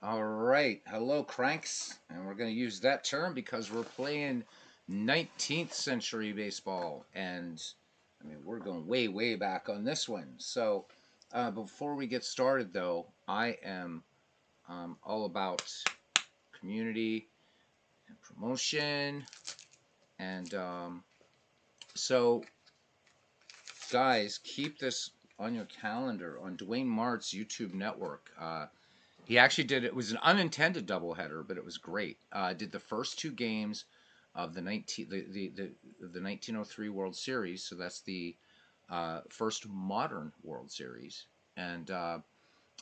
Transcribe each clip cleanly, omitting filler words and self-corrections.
All right. Hello, cranks. And we're going to use that term because we're playing 19th century baseball. And I mean, we're going way, way back on this one. So before we get started, though, I am all about community and promotion. And so, guys, keep this on your calendar on Dwayne Mart's YouTube network. He actually did it was an unintended doubleheader, but it was great. Did the first two games of the 1903 World Series, so that's the first modern World Series, and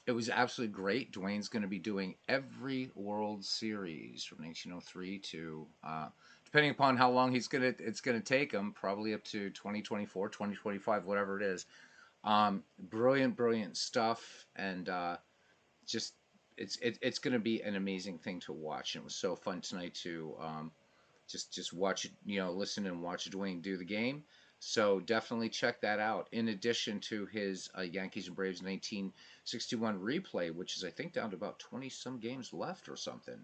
it was absolutely great. Dwayne's going to be doing every World Series from 1903 to depending upon how long it's gonna take him, probably up to 2024, 2025, whatever it is. Brilliant, brilliant stuff, and just it's going to be an amazing thing to watch. And it was so fun tonight to just watch it, listen and watch Dwayne do the game. So definitely check that out. In addition to his Yankees and Braves 1961 replay, which is I think down to about 20 some games left or something.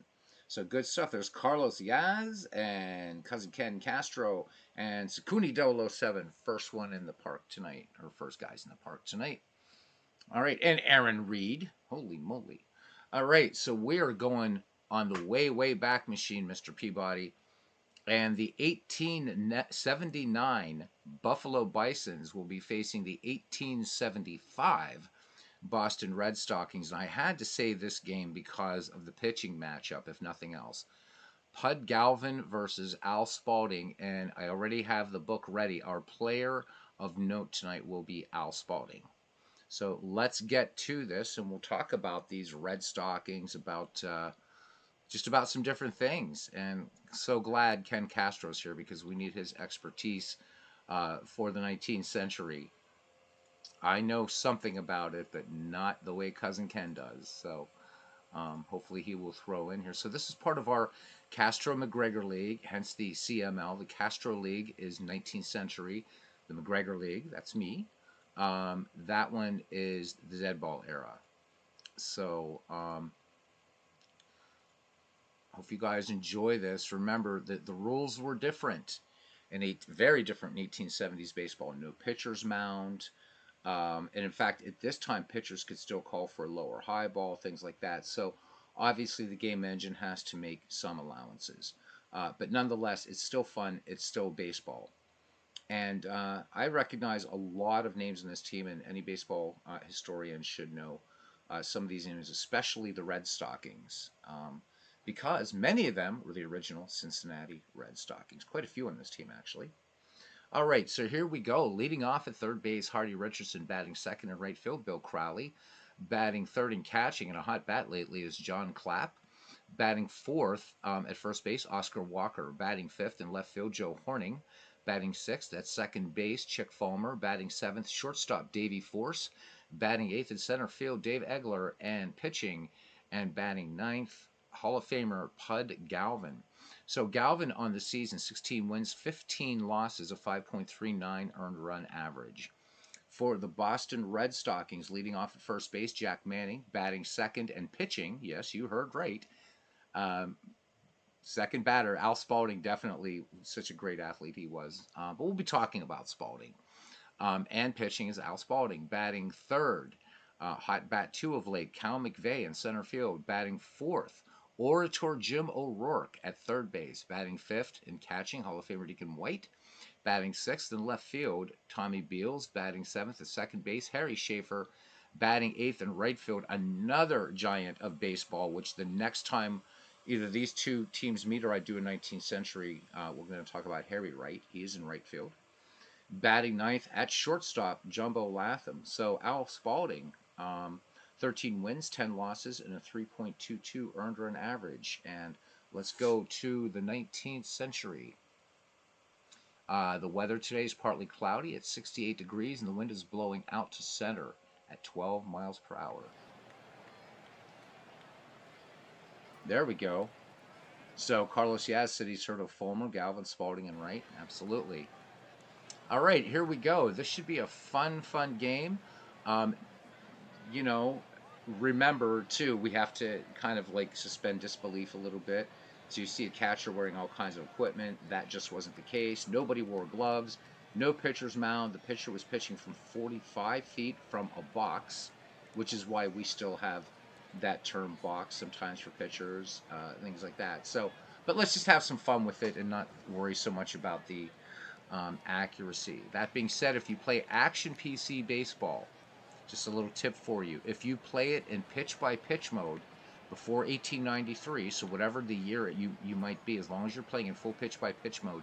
So good stuff. There's Carlos Yaz and cousin Ken Castro and Sakuni 007, first one in the park tonight, or first guys in the park tonight. All right, and Aaron Reed. Holy moly. All right, so we are going on the way, way back machine, Mr. Peabody. And the 1879 Buffalo Bisons will be facing the 1875 Boston Red Stockings. And I had to say this game because of the pitching matchup, if nothing else. Pud Galvin versus Al Spalding, and I already have the book ready. Our player of note tonight will be Al Spalding. So let's get to this, and we'll talk about these Red Stockings, about just about some different things. And so glad Ken Castro's here because we need his expertise for the 19th century. I know something about it, but not the way Cousin Ken does. So hopefully he will throw in here. So this is part of our Castro McGregor League, hence the CML. The Castro League is 19th century. The McGregor League, that's me. That one is the dead ball era. So hope you guys enjoy this. Remember that the rules were different very different in 1870s baseball. No pitcher's mound. And in fact, at this time, pitchers could still call for a low or high ball, things like that. So obviously, the game engine has to make some allowances. But nonetheless, it's still fun. It's still baseball. And I recognize a lot of names in this team, and any baseball historian should know some of these names, especially the Red Stockings, because many of them were the original Cincinnati Red Stockings. Quite a few on this team, actually. All right, so here we go. Leading off at third base, Hardy Richardson. Batting second in right field, Bill Crowley. Batting third and catching, and a hot bat lately, is John Clapp. Batting fourth at first base, Oscar Walker. Batting fifth in left field, Joe Horning. Batting sixth at second base, Chick Fulmer. Batting seventh, shortstop, Davey Force. Batting eighth in center field, Dave Egler. And pitching and batting ninth, Hall of Famer Pud Galvin. So Galvin on the season, 16 wins, 15 losses, a 5.39 earned run average. For the Boston Red Stockings, leading off at first base, Jack Manning. Batting second and pitching, yes, you heard right, second batter, Al Spalding, definitely such a great athlete he was. But we'll be talking about Spalding. And pitching is Al Spalding. Batting third, hot bat two of late, Cal McVeigh in center field. Batting fourth, Orator Jim O'Rourke at third base. Batting fifth and catching, Hall of Famer Deacon White. Batting sixth in left field, Tommy Beals. Batting seventh at second base, Harry Schaefer. Batting eighth in right field, another giant of baseball, which the next time either these two teams meet or I do a 19th century, we're going to talk about Harry Wright. He is in right field. Batting ninth at shortstop, Jumbo Latham. So Al Spalding, 13 wins, 10 losses, and a 3.22 earned run average. And let's go to the 19th century. The weather today is partly cloudy at 68 degrees, and the wind is blowing out to center at 12 miles per hour. There we go. So Carlos Yaz said he's heard of Fulmer, Galvin, Spalding, and Wright. Absolutely. All right, here we go. This should be a fun game. You know, remember too, we have to kind of like suspend disbelief a little bit. So you see a catcher wearing all kinds of equipment. That just wasn't the case. Nobody wore gloves. No pitcher's mound. The pitcher was pitching from 45 feet from a box, which is why we still have that term box sometimes for pitchers, things like that. So, but let's just have some fun with it and not worry so much about the accuracy. That being said, if you play action PC baseball, just a little tip for you. If you play it in pitch by pitch mode before 1893, so whatever the year you might be, as long as you're playing in full pitch by pitch mode,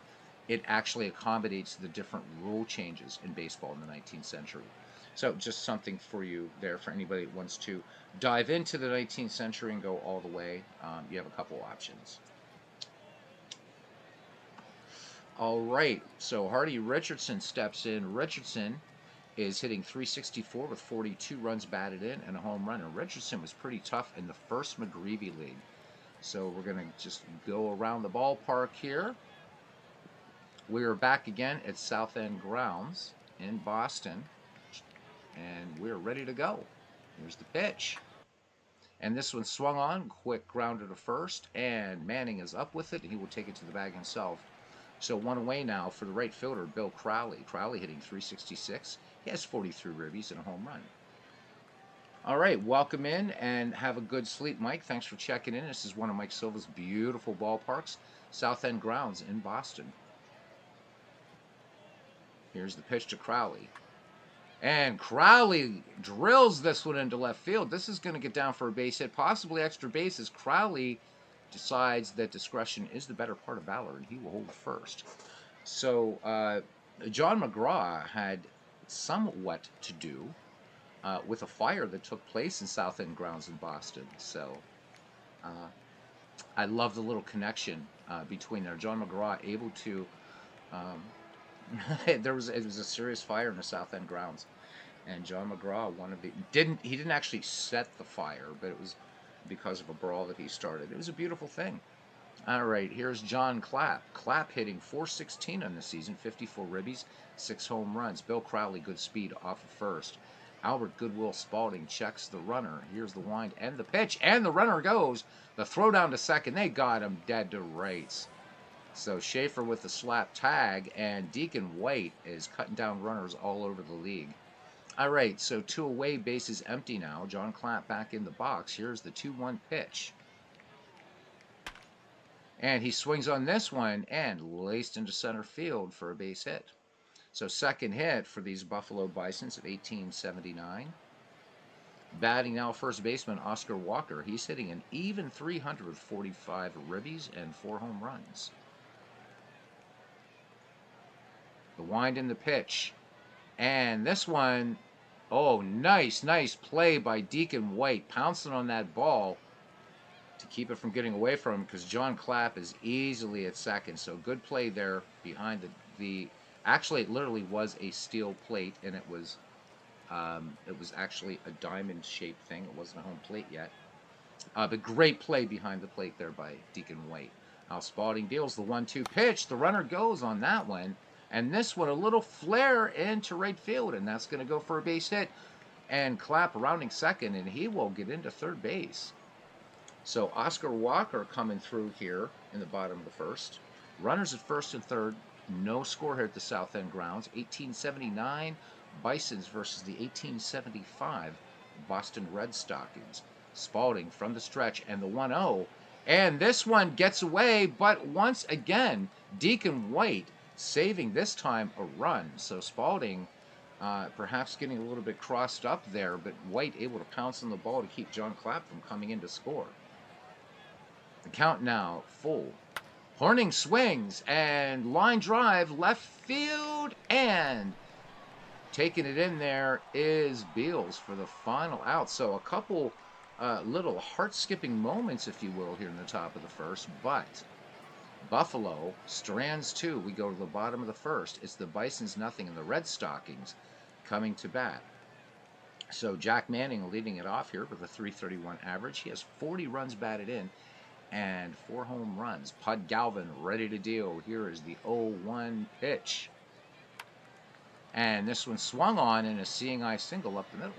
it actually accommodates the different rule changes in baseball in the 19th century. So just something for you there for anybody that wants to dive into the 19th century and go all the way. You have a couple options. All right, so Hardy Richardson steps in. Richardson is hitting 364 with 42 runs batted in and a home run. And Richardson was pretty tough in the first McGreevy League. So we're going to just go around the ballpark here. We are back again at South End Grounds in Boston. And we're ready to go. Here's the pitch. And this one swung on, quick grounder to first, and Manning is up with it, and he will take it to the bag himself. So one away now for the right fielder, Bill Crowley. Crowley hitting 366. He has 43 ribbies and a home run. All right, welcome in and have a good sleep, Mike. Thanks for checking in. This is one of Mike Silva's beautiful ballparks, South End Grounds in Boston. Here's the pitch to Crowley. And Crowley drills this one into left field. This is going to get down for a base hit, possibly extra bases. Crowley decides that discretion is the better part of valor, and he will hold first. So John McGraw had somewhat to do with a fire that took place in South End Grounds in Boston. So I love the little connection between there. John McGraw able to it was a serious fire in the South End Grounds, and John McGraw, he didn't actually set the fire, but it was because of a brawl that he started. It was a beautiful thing. All right, here's John Clapp. Clapp hitting 416 on the season, 54 ribbies, 6 home runs. Bill Crowley, good speed off of first. Albert Goodwill Spalding checks the runner. Here's the wind and the pitch, and the runner goes. The throw down to second. They got him dead to rights. So Schaefer with the slap tag, and Deacon White is cutting down runners all over the league. All right, so 2 away, bases empty now. John Clapp back in the box. Here's the 2-1 pitch. And he swings on this one and laced into center field for a base hit. So second hit for these Buffalo Bisons of 1879. Batting now first baseman Oscar Walker. He's hitting an even 345 ribbies and 4 home runs. The wind in the pitch. And this one, oh, nice play by Deacon White, pouncing on that ball to keep it from getting away from him, because John Clapp is easily at second. So good play there behind the actually, it literally was a steel plate, and it was actually a diamond-shaped thing. It wasn't a home plate yet. But great play behind the plate there by Deacon White. Al Spalding deals the 1-2 pitch. The runner goes on that one. And this one, a little flare into right field, and that's going to go for a base hit. And Clapp rounding second, and he will get into third base. So Oscar Walker coming through here in the bottom of the first. Runners at first and third. No score here at the South End Grounds. 1879 Bisons versus the 1875 Boston Red Stockings. Spalding from the stretch and the 1-0. And this one gets away, but once again, Deacon White saving this time a run. So Spalding perhaps getting a little bit crossed up there, but White able to pounce on the ball to keep John Clapp from coming in to score. The count now full. Horning swings and line drive left field, and taking it in there is Beals for the final out. So a couple little heart-skipping moments, if you will, here in the top of the first, but Buffalo strands 2. We go to the bottom of the first. It's the Bisons nothing and the Red Stockings coming to bat. So Jack Manning leading it off here with a 331 average. He has 40 runs batted in and 4 home runs. Pud Galvin ready to deal. Here is the 0-1 pitch. And this one swung on in a seeing eye single up the middle.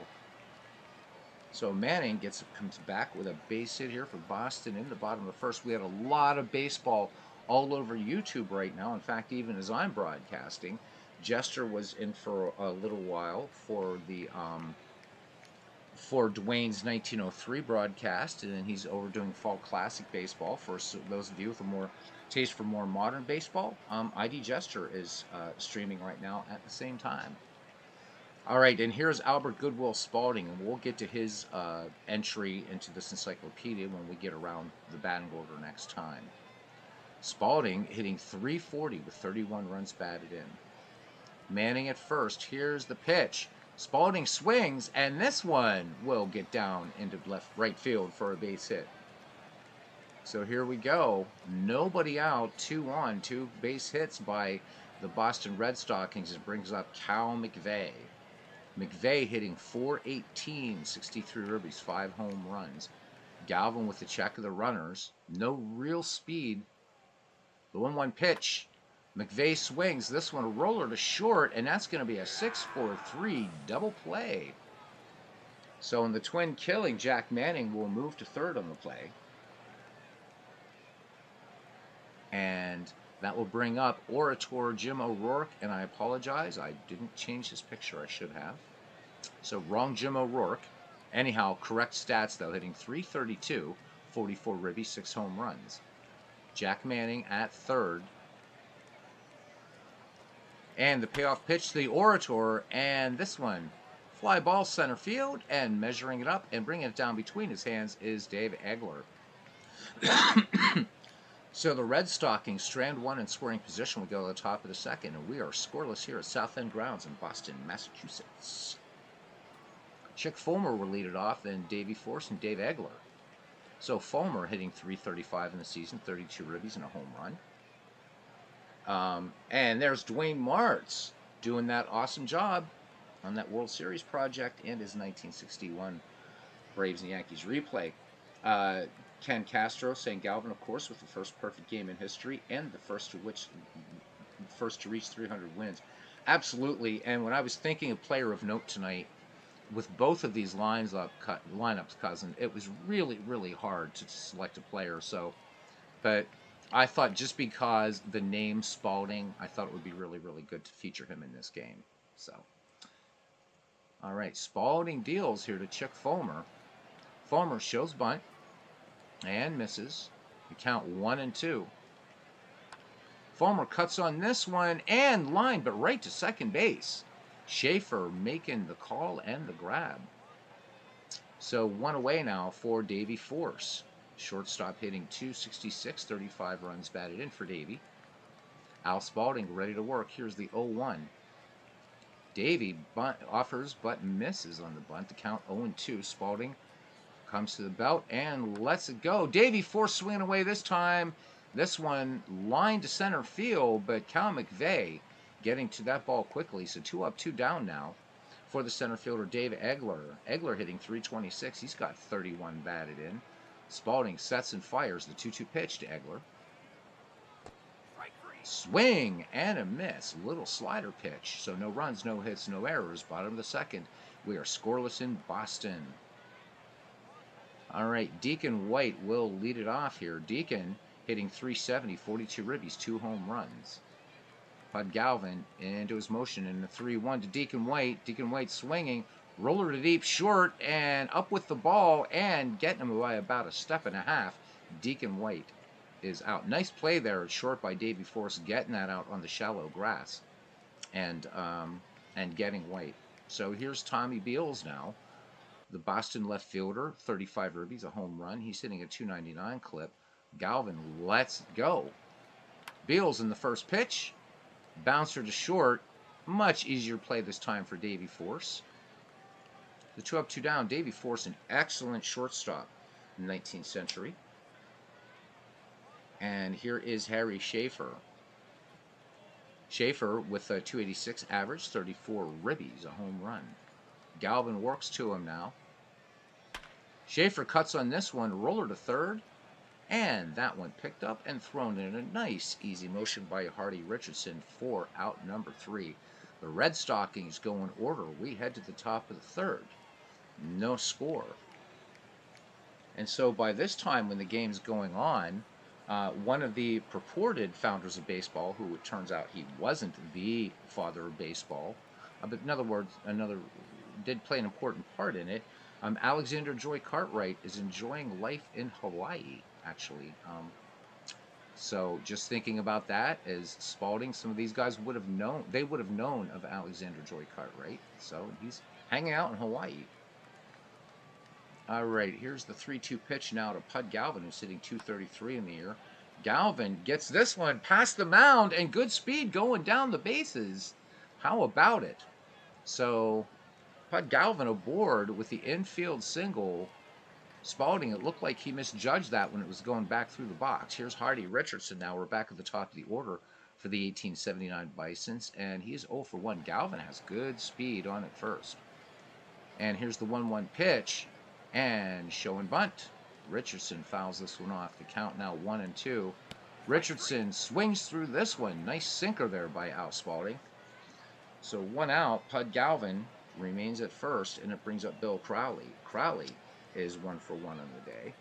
So Manning comes back with a base hit here for Boston in the bottom of the first. We had a lot of baseball all over YouTube right now. In fact, even as I'm broadcasting, Jester was in for a little while for Dwayne's 1903 broadcast, and then he's over doing Fall Classic baseball. For those of you with a more taste for more modern baseball, ID Jester is streaming right now at the same time. All right, and here's Albert Goodwill Spalding, and we'll get to his entry into this encyclopedia when we get around the batting order next time. Spalding hitting .340 with 31 runs batted in. Manning at first. Here's the pitch. Spalding swings, and this one will get down into right field for a base hit. So here we go. Nobody out, 2 on, 2 base hits by the Boston Red Stockings. It brings up Cal McVeigh. McVeigh hitting .418, 63 ribbies, 5 home runs. Galvin with the check of the runners. No real speed. The 1-1 pitch. McVeigh swings. This one a roller to short, and that's going to be a 6-4-3 double play. So in the twin killing, Jack Manning will move to third on the play. And that will bring up Orator Jim O'Rourke, and I apologize, I didn't change his picture, I should have. So wrong Jim O'Rourke. Anyhow, correct stats though, hitting .332, 44 ribbies, 6 home runs. Jack Manning at third. And the payoff pitch to the Orator, and this one, fly ball center field, and measuring it up and bringing it down between his hands is Dave Egler. So the Red Stockings, strand 1 in scoring position, will go to the top of the second, and we are scoreless here at South End Grounds in Boston, Massachusetts. Chick Fulmer will lead it off, then Davey Force and Dave Egler. So Fulmer hitting .335 in the season, 32 ribbies and a home run. And there's Dwayne Martz doing that awesome job on that World Series project and his 1961 Braves and Yankees replay. Ken Castro saying Galvin, of course, with the first perfect game in history and the first to reach 300 wins. Absolutely. And when I was thinking of player of note tonight, with both of these lineups, cousin, it was really, really hard to select a player. So, but I thought just because the name Spalding, I thought it would be really, really good to feature him in this game. So, all right, Spalding deals here to Chick Fulmer. Fulmer shows bunt and misses. We count 1-2. Fulmer cuts on this one and line, but right to second base. Schaefer making the call and the grab. So 1 away now for Davey Force. Shortstop hitting .266, 35 runs batted in for Davey. Al Spalding ready to work. Here's the 0-1. Davey offers but misses on the bunt. The count 0-2. Spalding comes to the belt and lets it go. Davey Force swinging away this time. This one lined to center field, but Cal McVeigh getting to that ball quickly. So 2 up, 2 down now for the center fielder, Dave Egler. Egler hitting .326. He's got 31 batted in. Spalding sets and fires the 2-2 pitch to Egler. Swing and a miss. Little slider pitch. So no runs, no hits, no errors. Bottom of the second. We are scoreless in Boston. All right, Deacon White will lead it off here. Deacon hitting .370, 42 ribbies, 2 home runs. Bud Galvin into his motion in the 3-1 to Deacon White. Deacon White swinging, roller to deep short, and up with the ball, and getting him by about a step and a half. Deacon White is out. Nice play there at short by Davey Force, getting that out on the shallow grass, and getting White. So here's Tommy Beals now. The Boston left fielder, 35 ribbies, a home run. He's hitting a .299 clip. Galvin lets go. Beals in the first pitch. Bouncer to short. Much easier play this time for Davey Force. The 2 up, 2 down. Davey Force, an excellent shortstop in the 19th century. And here is Harry Schaefer. Schaefer with a .286 average, 34 ribbies, a home run. Galvin works to him now. Schaefer cuts on this one, roller to third, and that one picked up and thrown in a nice, easy motion by Hardy Richardson for out number 3. The Red Stockings go in order. We head to the top of the third. No score. And so by this time, when the game's going on, one of the purported founders of baseball, who it turns out he wasn't the father of baseball, but in other words, another did play an important part in it. Alexander Joy Cartwright is enjoying life in Hawaii, actually. So just thinking about that as Spalding, some of these guys would have known, they would have known of Alexander Joy Cartwright. So he's hanging out in Hawaii. All right, here's the 3-2 pitch now to Pud Galvin, who's hitting 233 in the air. Galvin gets this one past the mound and good speed going down the bases. How about it? So Pud Galvin aboard with the infield single. Spalding, it looked like he misjudged that when it was going back through the box. Here's Hardy Richardson now. We're back at the top of the order for the 1879 Bisons, and he's 0 for 1. Galvin has good speed on at first. And here's the 1-1 pitch. And show and bunt. Richardson fouls this one off. The count now 1-2. Richardson swings through this one. Nice sinker there by Al Spalding. So 1 out. Pud Galvin remains at first, and it brings up Bill Crowley. Crowley is 1 for 1 on the day.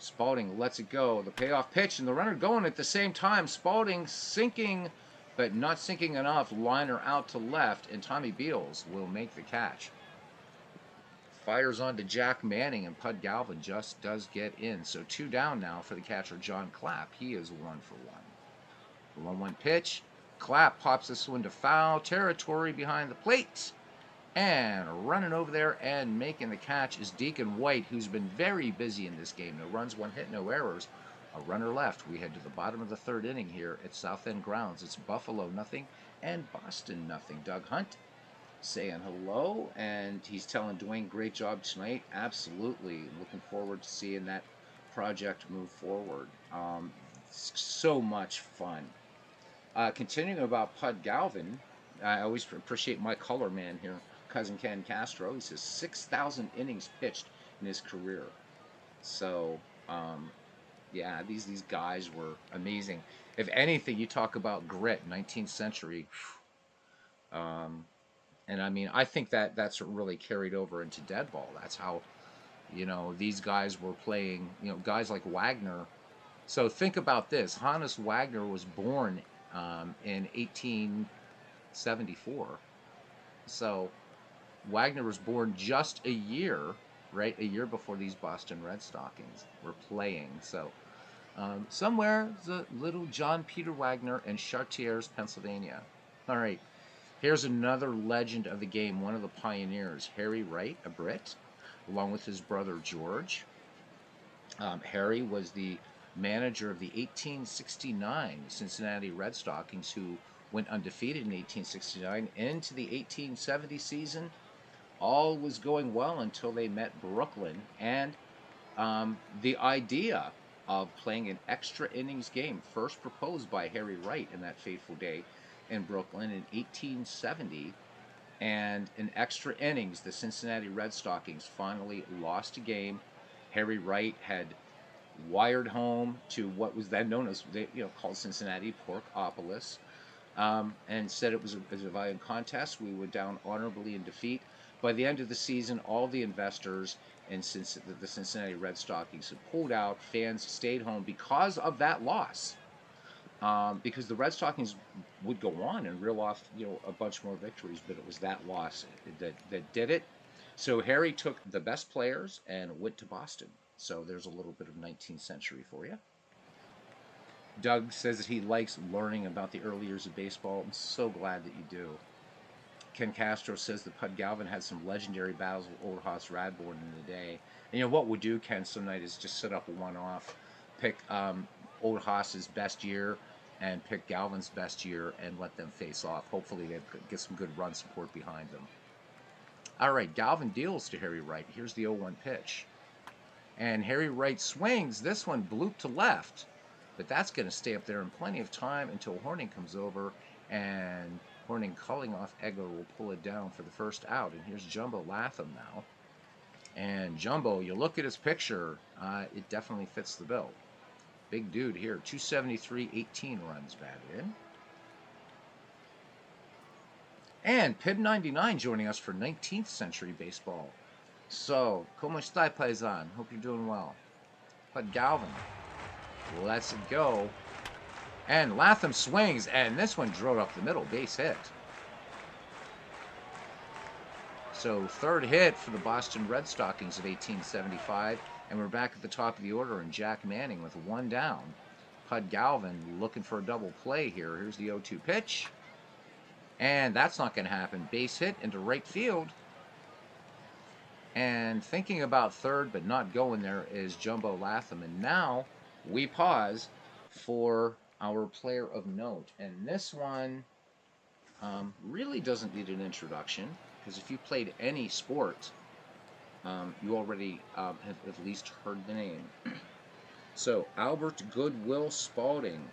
Spalding lets it go. The payoff pitch, and the runner going at the same time. Spalding sinking, but not sinking enough. Liner out to left, and Tommy Beals will make the catch. Fires on to Jack Manning, and Pud Galvin just does get in. So 2 down now for the catcher, John Clapp. He is 1 for 1. The 1-1 pitch. Clapp pops this one to foul territory behind the plate. And running over there and making the catch is Deacon White, who's been very busy in this game. No runs, 1 hit, no errors. A runner left. We head to the bottom of the 3rd inning here at South End Grounds. It's Buffalo nothing and Boston nothing. Doug Hunt saying hello, and he's telling Dwayne, great job tonight. Absolutely. Looking forward to seeing that project move forward. So much fun. Continuing about Pud Galvin, I always appreciate my color man here, cousin Ken Castro. He says 6,000 innings pitched in his career. So, yeah, these guys were amazing. If anything, you talk about grit, 19th century. And I mean, I think that's what really carried over into dead ball. That's how, these guys were playing, guys like Wagner. So think about this. Hannes Wagner was born in 1874. So Wagner was born just a year, right? A year before these Boston Red Stockings were playing. So somewhere, the little John Peter Wagner in Chartiers, Pennsylvania. All right. Here's another legend of the game, one of the pioneers, Harry Wright, a Brit, along with his brother George. Harry was the manager of the 1869 Cincinnati Red Stockings, who went undefeated in 1869 into the 1870 season. All was going well until they met Brooklyn, and the idea of playing an extra innings game, first proposed by Harry Wright in that fateful day in Brooklyn in 1870, and in extra innings, the Cincinnati Red Stockings finally lost a game. Harry Wright had wired home to what was then known as, called Cincinnati Porkopolis, and said it was a valiant contest. We went down honorably in defeat. By the end of the season, all the investors in the Cincinnati Red Stockings had pulled out. Fans stayed home because of that loss. Because the Red Stockings would go on and reel off, a bunch more victories, but it was that loss that did it. So Harry took the best players and went to Boston. So there's a little bit of 19th century for you. Doug says that he likes learning about the early years of baseball. I'm so glad that you do. Ken Castro says that Pud Galvin had some legendary battles with Old Hoss Radbourne in the day. And what we'll do, Ken, some night is just set up a one-off, pick Old Hoss's best year and pick Galvin's best year and let them face off. Hopefully they get some good run support behind them. All right, Galvin deals to Harry Wright. Here's the 0-1 pitch. And Harry Wright swings. This one blooped to left. But that's going to stay up there in plenty of time until Horning comes over. And Horning, calling off Egger, will pull it down for the first out. And here's Jumbo Latham now. And Jumbo, you look at his picture, it definitely fits the bill. Big dude here, 273, 18 runs batted in. And Pib99 joining us for 19th century baseball. So, como está, paisan? Hope you're doing well. But Galvin, let's go. And Latham swings, and this one drove up the middle, base hit. So, third hit for the Boston Red Stockings of 1875, and we're back at the top of the order, and Jack Manning with one down. Pud Galvin looking for a double play here. Here's the 0-2 pitch. And that's not going to happen. Base hit into right field. And thinking about third but not going there is Jumbo Latham. And now we pause for our player of note. And this one really doesn't need an introduction, because if you played any sport, you already have at least heard the name. So, Albert Goodwill Spalding.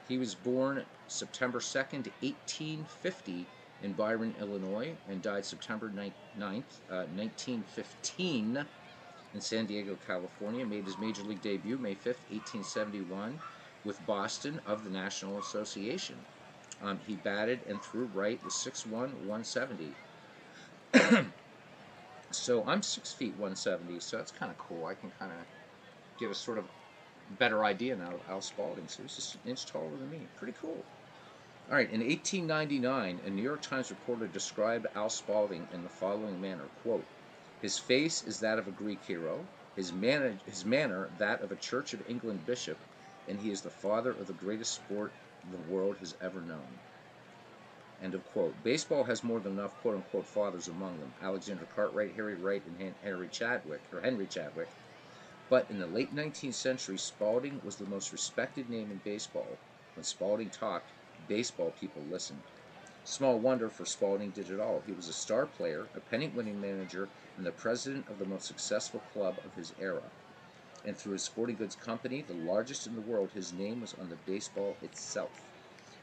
He was born September 2nd, 1850 in Byron, Illinois, and died September 9th, 1915 in San Diego, California. Made his major league debut May 5th, 1871 with Boston of the National Association. He batted and threw right with 6'1", 170. So I'm 6 feet 170, so that's kind of cool. I can kind of get a sort of better idea now of Al Spalding. So he's just an inch taller than me. Pretty cool. All right, in 1899, a New York Times reporter described Al Spalding in the following manner, quote, "His face is that of a Greek hero, his manner that of a Church of England bishop, and he is the father of the greatest sport the world has ever known." End of quote. Baseball has more than enough quote-unquote fathers among them. Alexander Cartwright, Harry Wright, and Henry Chadwick. But in the late 19th century, Spalding was the most respected name in baseball. When Spalding talked, baseball people listened. Small wonder, for Spalding did it all. He was a star player, a pennant-winning manager, and the president of the most successful club of his era. And through his sporting goods company, the largest in the world, his name was on the baseball itself.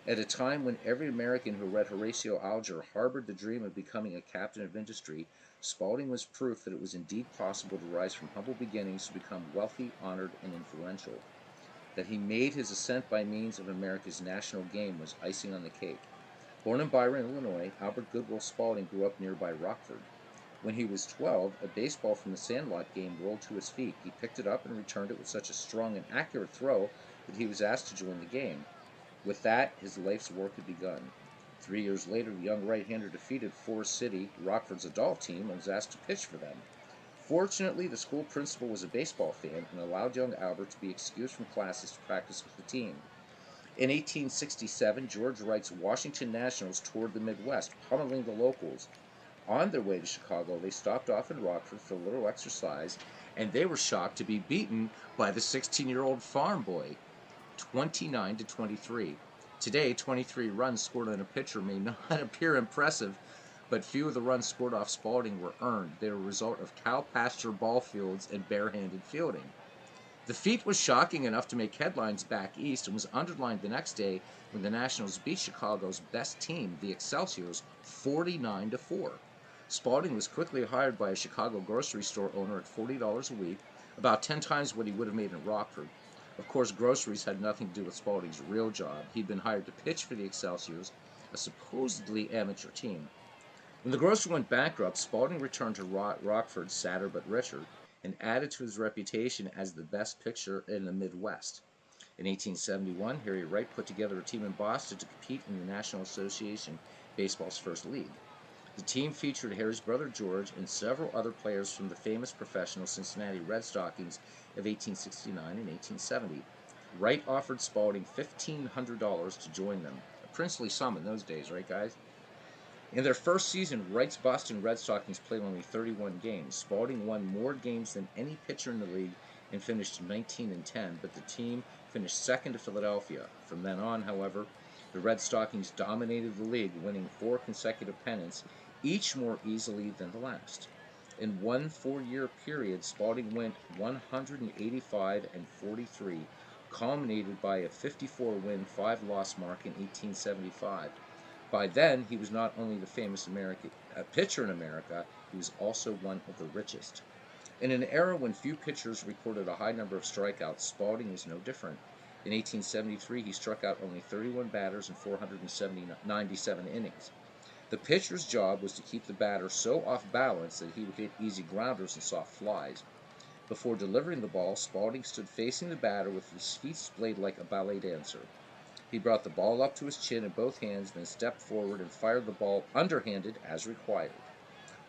At a time when every American who read Horatio Alger harbored the dream of becoming a captain of industry, Spalding was proof that it was indeed possible to rise from humble beginnings to become wealthy, honored, and influential. That he made his ascent by means of America's national game was icing on the cake. Born in Byron, Illinois, Albert Goodwill Spalding grew up nearby Rockford. When he was 12, a baseball from the Sandlot game rolled to his feet. He picked it up and returned it with such a strong and accurate throw that he was asked to join the game. With that, his life's work had begun. 3 years later, the young right-hander defeated Forest City, Rockford's adult team, and was asked to pitch for them. Fortunately, the school principal was a baseball fan and allowed young Albert to be excused from classes to practice with the team. In 1867, George Wright's Washington Nationals toured the Midwest, pummeling the locals. On their way to Chicago, they stopped off in Rockford for a little exercise, and they were shocked to be beaten by the 16-year-old farm boy, 29-23. Today, 23 runs scored on a pitcher may not appear impressive, but few of the runs scored off Spalding were earned. They were a result of cow pasture ball fields and barehanded fielding. The feat was shocking enough to make headlines back east and was underlined the next day when the Nationals beat Chicago's best team, the Excelsiors, 49-4. Spalding was quickly hired by a Chicago grocery store owner at $40 a week, about 10 times what he would have made in Rockford. Of course, groceries had nothing to do with Spalding's real job. He'd been hired to pitch for the Excelsiors, a supposedly amateur team. When the grocery went bankrupt, Spalding returned to Rockford, sadder but richer, and added to his reputation as the best pitcher in the Midwest. In 1871, Harry Wright put together a team in Boston to compete in the National Association Baseball's first league. The team featured Harry's brother George and several other players from the famous professional Cincinnati Red Stockings of 1869 and 1870. Wright offered Spalding $1,500 to join them, a princely sum in those days, right guys? In their first season, Wright's Boston Red Stockings played only 31 games. Spalding won more games than any pitcher in the league and finished 19-10, but the team finished second to Philadelphia. From then on, however, the Red Stockings dominated the league, winning 4 consecutive pennants, each more easily than the last. In one 4-year period, Spalding went 185-43, culminated by a 54-win, 5-loss mark in 1875. By then, he was not only the famous pitcher in America, he was also one of the richest. In an era when few pitchers recorded a high number of strikeouts, Spalding was no different. In 1873, he struck out only 31 batters in 497 innings. The pitcher's job was to keep the batter so off balance that he would hit easy grounders and soft flies. Before delivering the ball, Spalding stood facing the batter with his feet splayed like a ballet dancer. He brought the ball up to his chin in both hands, then stepped forward and fired the ball underhanded as required.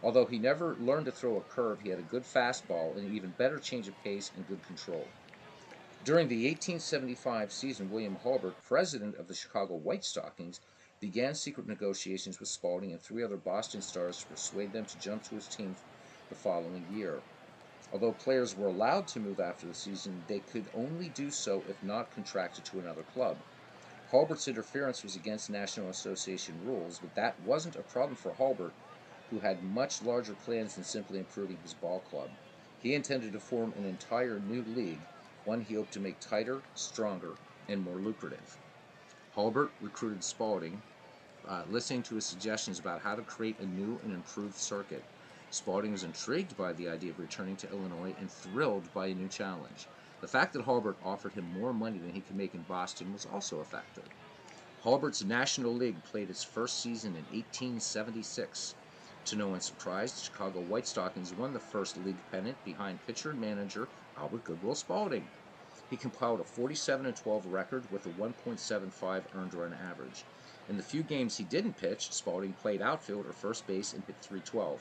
Although he never learned to throw a curve, he had a good fastball and an even better change of pace and good control. During the 1875 season, William Hulbert, president of the Chicago White Stockings, began secret negotiations with Spalding and 3 other Boston stars to persuade them to jump to his team the following year. Although players were allowed to move after the season, they could only do so if not contracted to another club. Hulbert's interference was against National Association rules, but that wasn't a problem for Hulbert, who had much larger plans than simply improving his ball club. He intended to form an entire new league, one he hoped to make tighter, stronger, and more lucrative. Hulbert recruited Spalding, listening to his suggestions about how to create a new and improved circuit. Spalding was intrigued by the idea of returning to Illinois and thrilled by a new challenge. The fact that Hulbert offered him more money than he could make in Boston was also a factor. Hulbert's National League played its first season in 1876. To no one's surprise, the Chicago White Stockings won the first league pennant behind pitcher and manager Albert Goodwill Spalding. He compiled a 47-12 record with a 1.75 earned run average. In the few games he didn't pitch, Spalding played outfield or first base and hit .312.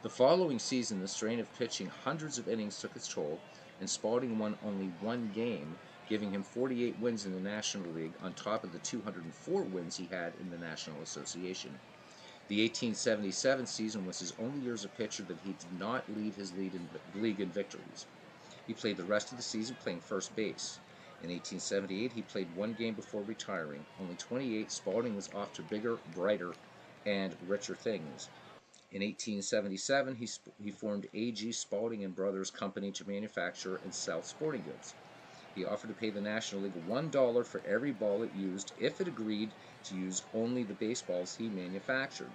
The following season, the strain of pitching hundreds of innings took its toll, and Spalding won only 1 game, giving him 48 wins in the National League on top of the 204 wins he had in the National Association. The 1877 season was his only year as a pitcher that he did not lead his league in victories. He played the rest of the season playing first base. In 1878, he played 1 game before retiring. Only 28, Spalding was off to bigger, brighter, and richer things. In 1877, he formed A.G. Spalding and Brothers Company to manufacture and sell sporting goods. He offered to pay the National League $1 for every ball it used if it agreed to use only the baseballs he manufactured.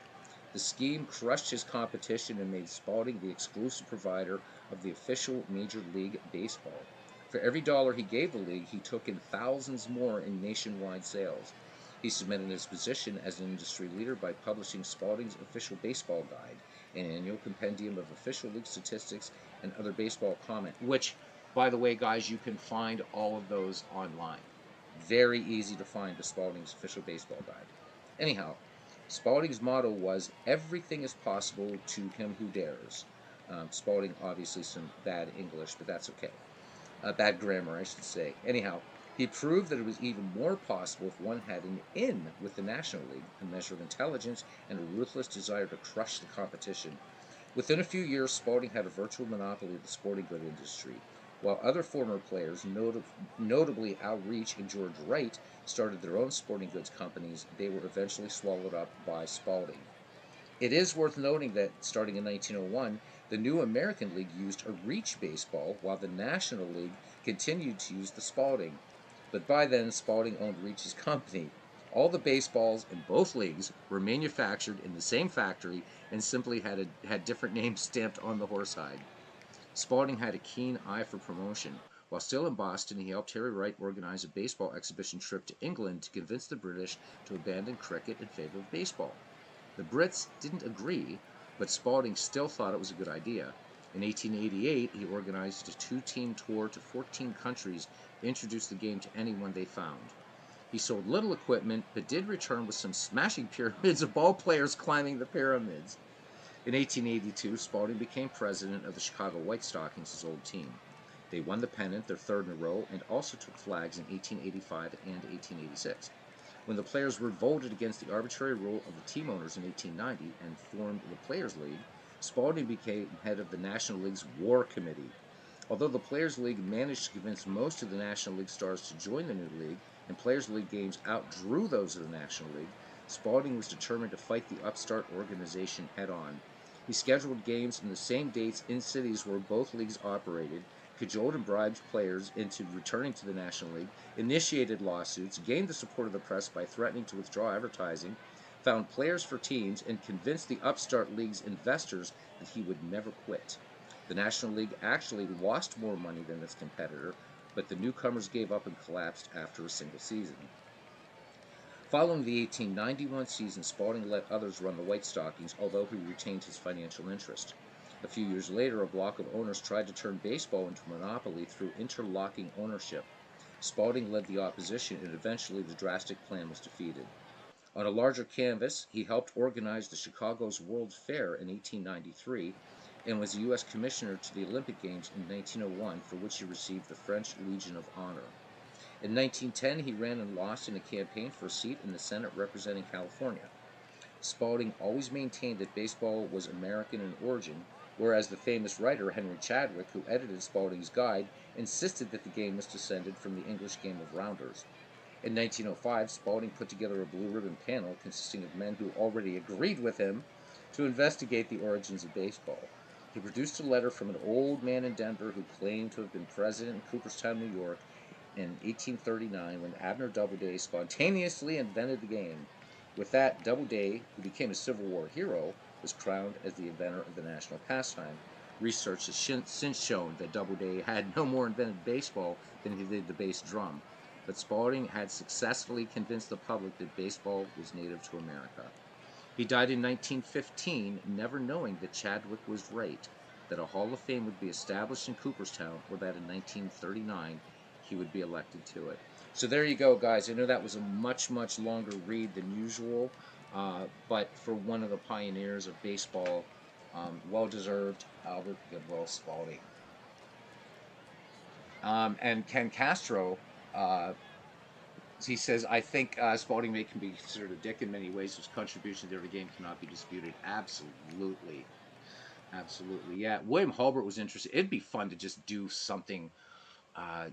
The scheme crushed his competition and made Spalding the exclusive provider of the official Major League Baseball. For every dollar he gave the league, he took in thousands more in nationwide sales. He cemented his position as an industry leader by publishing Spalding's Official Baseball Guide, an annual compendium of official league statistics and other baseball comment, which, by the way, guys, you can find all of those online. Very easy to find the Spalding's Official Baseball Guide. Anyhow, Spalding's motto was, "Everything is possible to him who dares." Spalding, obviously some bad English, but that's okay. Bad grammar, I should say. Anyhow, he proved that it was even more possible if one had an in with the National League, a measure of intelligence, and a ruthless desire to crush the competition. Within a few years, Spalding had a virtual monopoly of the sporting good industry. While other former players, notably Al Reach and George Wright, started their own sporting goods companies, they were eventually swallowed up by Spalding. It is worth noting that, starting in 1901, the new American League used a Reach baseball, while the National League continued to use the Spalding. But by then, Spalding owned Reach's company. All the baseballs in both leagues were manufactured in the same factory and simply had different names stamped on the horsehide. Spalding had a keen eye for promotion. While still in Boston, he helped Harry Wright organize a baseball exhibition trip to England to convince the British to abandon cricket in favor of baseball. The Brits didn't agree, but Spalding still thought it was a good idea. In 1888, he organized a 2-team tour to 14 countries to introduce the game to anyone they found. He sold little equipment, but did return with some smashing pyramids of ball players climbing the pyramids. In 1882, Spalding became president of the Chicago White Stockings, his old team. They won the pennant, their third in a row, and also took flags in 1885 and 1886. When the players revolted against the arbitrary rule of the team owners in 1890 and formed the Players' League, Spalding became head of the National League's War Committee. Although the Players' League managed to convince most of the National League stars to join the new league, and Players' League games outdrew those of the National League, Spalding was determined to fight the upstart organization head-on. He scheduled games in the same dates in cities where both leagues operated, cajoled and bribed players into returning to the National League, initiated lawsuits, gained the support of the press by threatening to withdraw advertising, found players for teams, and convinced the upstart league's investors that he would never quit. The National League actually lost more money than its competitor, but the newcomers gave up and collapsed after a single season. Following the 1891 season, Spalding let others run the White Stockings, although he retained his financial interest. A few years later, a block of owners tried to turn baseball into a monopoly through interlocking ownership. Spalding led the opposition, and eventually the drastic plan was defeated. On a larger canvas, he helped organize the Chicago's World Fair in 1893 and was U.S. Commissioner to the Olympic Games in 1901, for which he received the French Legion of Honor. In 1910, he ran and lost in a campaign for a seat in the Senate representing California. Spalding always maintained that baseball was American in origin, whereas the famous writer Henry Chadwick, who edited Spalding's guide, insisted that the game was descended from the English game of rounders. In 1905, Spalding put together a blue ribbon panel consisting of men who already agreed with him to investigate the origins of baseball. He produced a letter from an old man in Denver who claimed to have been president in Cooperstown, New York, in 1839 when Abner Doubleday spontaneously invented the game. With that, Doubleday, who became a Civil War hero, was crowned as the inventor of the national pastime. Research has since shown that Doubleday had no more invented baseball than he did the bass drum. But Spalding had successfully convinced the public that baseball was native to America. He died in 1915, never knowing that Chadwick was right, that a Hall of Fame would be established in Cooperstown, or that in 1939 he would be elected to it. So there you go, guys. I know that was a much, much longer read than usual, but for one of the pioneers of baseball, well-deserved, Albert Goodwill Spalding. And Ken Castro, he says, I think Spalding can be considered a dick in many ways. His contribution to the game cannot be disputed. Absolutely. Absolutely, yeah. William Hulbert was interested. It'd be fun to just do something,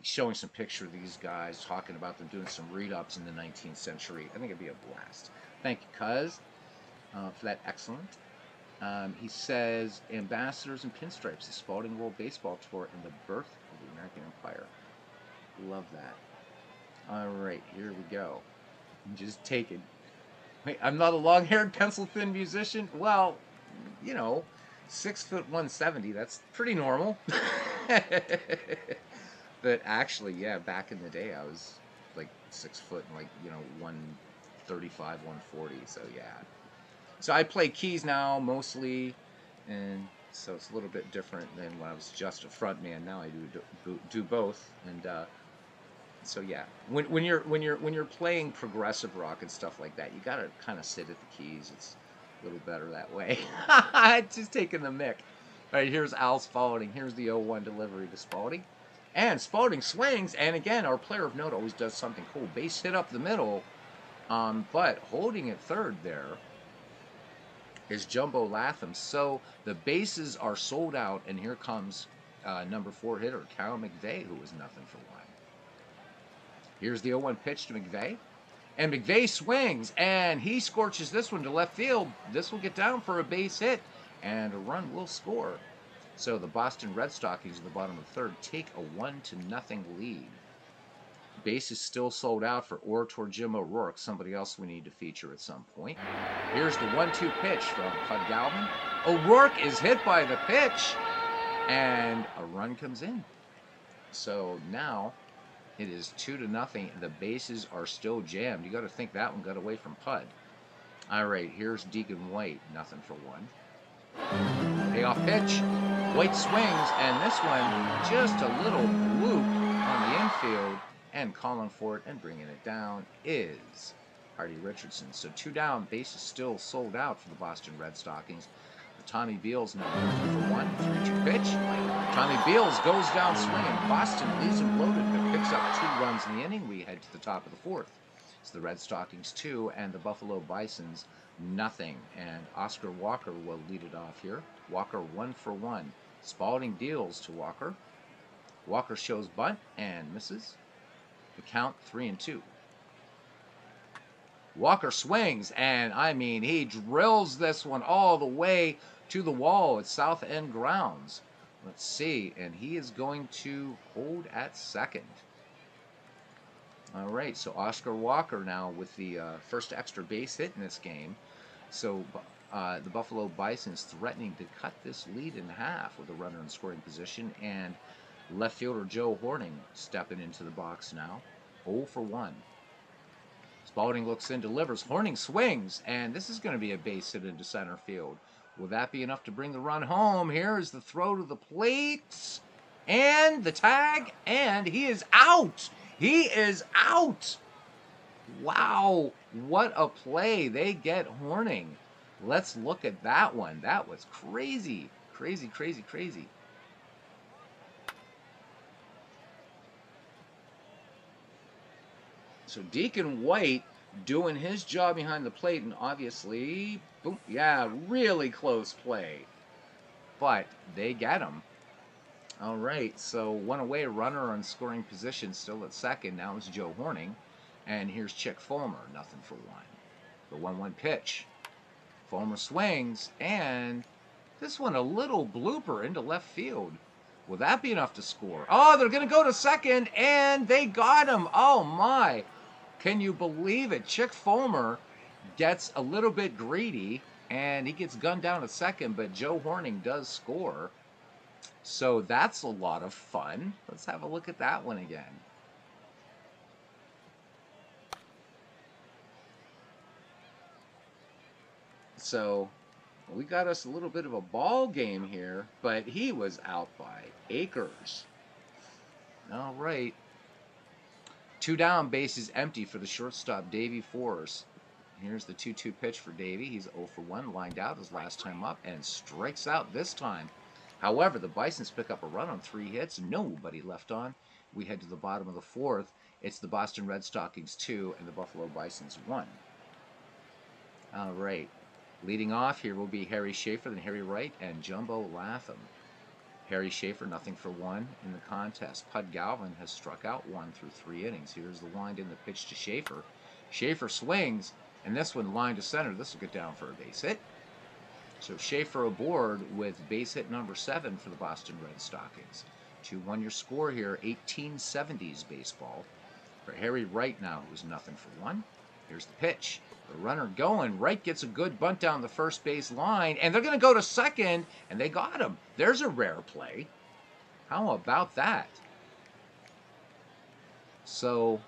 showing some picture of these guys, talking about them, doing some read-ups in the 19th century. I think it'd be a blast. Thank you, Cuz, for that. Excellent. He says, Ambassadors and Pinstripes, the Spalding World Baseball Tour, and the birth of the American Empire. Love that. All right, here we go. I'm just taking. Wait, I'm not a long-haired, pencil-thin musician? Well, you know, 6'170", that's pretty normal. But actually, yeah, back in the day, I was like 6 foot and 135, 140. So yeah. So I play keys now mostly, and so it's a little bit different than when I was just a front man. Now I do both, and so yeah. When you're playing progressive rock and stuff like that, you gotta kind of sit at the keys. It's a little better that way. Just taking the mick. All right, here's Al Spalding. Here's the 0-1 delivery to Spalding. And Spalding swings, and again, our player of note always does something cool. Base hit up the middle, but holding at third there is Jumbo Latham. So the bases are sold out, and here comes number 4 hitter, Cal McVeigh, who was nothing for one. Here's the 0-1 pitch to McVeigh. And McVeigh swings, and he scorches this one to left field. This will get down for a base hit, and a run will score. So the Boston Red Stockings in the bottom of the third take a 1-0 lead. Base is still sold out for Orator Jim O'Rourke, somebody else we need to feature at some point. Here's the 1-2 pitch from Pud Galvin. O'Rourke is hit by the pitch, and a run comes in. So now it is 2-0. The bases are still jammed. You got to think that one got away from Pud. All right, here's Deacon White, nothing for one. Payoff pitch. White swings, and this one just a little loop on the infield, and calling for it and bringing it down is Hardy Richardson. So 2 down, base is still sold out for the Boston Red Stockings. Tommy Beals now 1 for 1, 3-2 pitch. Tommy Beals goes down swinging. Boston leaves him loaded, but picks up 2 runs in the inning. We head to the top of the 4th. It's the Red Stockings 2 and the Buffalo Bisons nothing. And Oscar Walker will lead it off here. Walker 1 for 1. Spalding deals to Walker. Walker shows bunt and misses. The count 3-2. Walker swings, and I mean, he drills this one all the way to the wall at South End grounds. Let's see, and he is going to hold at second. All right, so Oscar Walker now with the first extra base hit in this game. So the Buffalo Bisons threatening to cut this lead in half with a runner in scoring position, and Left fielder Joe Horning stepping into the box now. 0 for 1. Spalding looks in, delivers. Horning swings, and this is going to be a base hit into center field. Will that be enough to bring the run home? Here is the throw to the plate, and the tag, and he is out. He is out. Wow, what a play. They get Horning. Let's look at that one. That was crazy. Crazy, crazy, crazy. So Deacon White doing his job behind the plate, and obviously, boom, yeah, really close play. But they get him. All right, so one away, runner on scoring position, still at second. Now it's Joe Horning. And here's Chick Fulmer, nothing for 1. The 1-1 pitch. Fulmer swings, and this one a little blooper into left field. Will that be enough to score? Oh, they're going to go to second, and they got him. Oh, my. Can you believe it? Chick Fulmer gets a little bit greedy, and he gets gunned down at second, but Joe Horning does score. So that's a lot of fun. Let's have a look at that one again. So we got us a little bit of a ball game here, but he was out by acres. All right. 2 down, bases empty for the shortstop, Davey Force. Here's the 2-2 pitch for Davey. He's 0 for 1, lined out his last time up, and strikes out this time. However, the Bisons pick up a run on 3 hits, nobody left on. We head to the bottom of the 4th. It's the Boston Red Stockings 2 and the Buffalo Bisons 1. All right. Leading off here will be Harry Schaefer, then Harry Wright, and Jumbo Latham. Harry Schaefer, nothing for 1 in the contest. Pud Galvin has struck out 1 through 3 innings. Here's the wind in the pitch to Schaefer. Schaefer swings, and this one lined to center. This will get down for a base hit. So Schaefer aboard with base hit number 7 for the Boston Red Stockings. 2-1 your score here, 1870s baseball. For Harry Wright now, who's nothing for 1. Here's the pitch. The runner going. Wright gets a good bunt down the first base line, and they're going to go to second, and they got him. There's a rare play. How about that? So,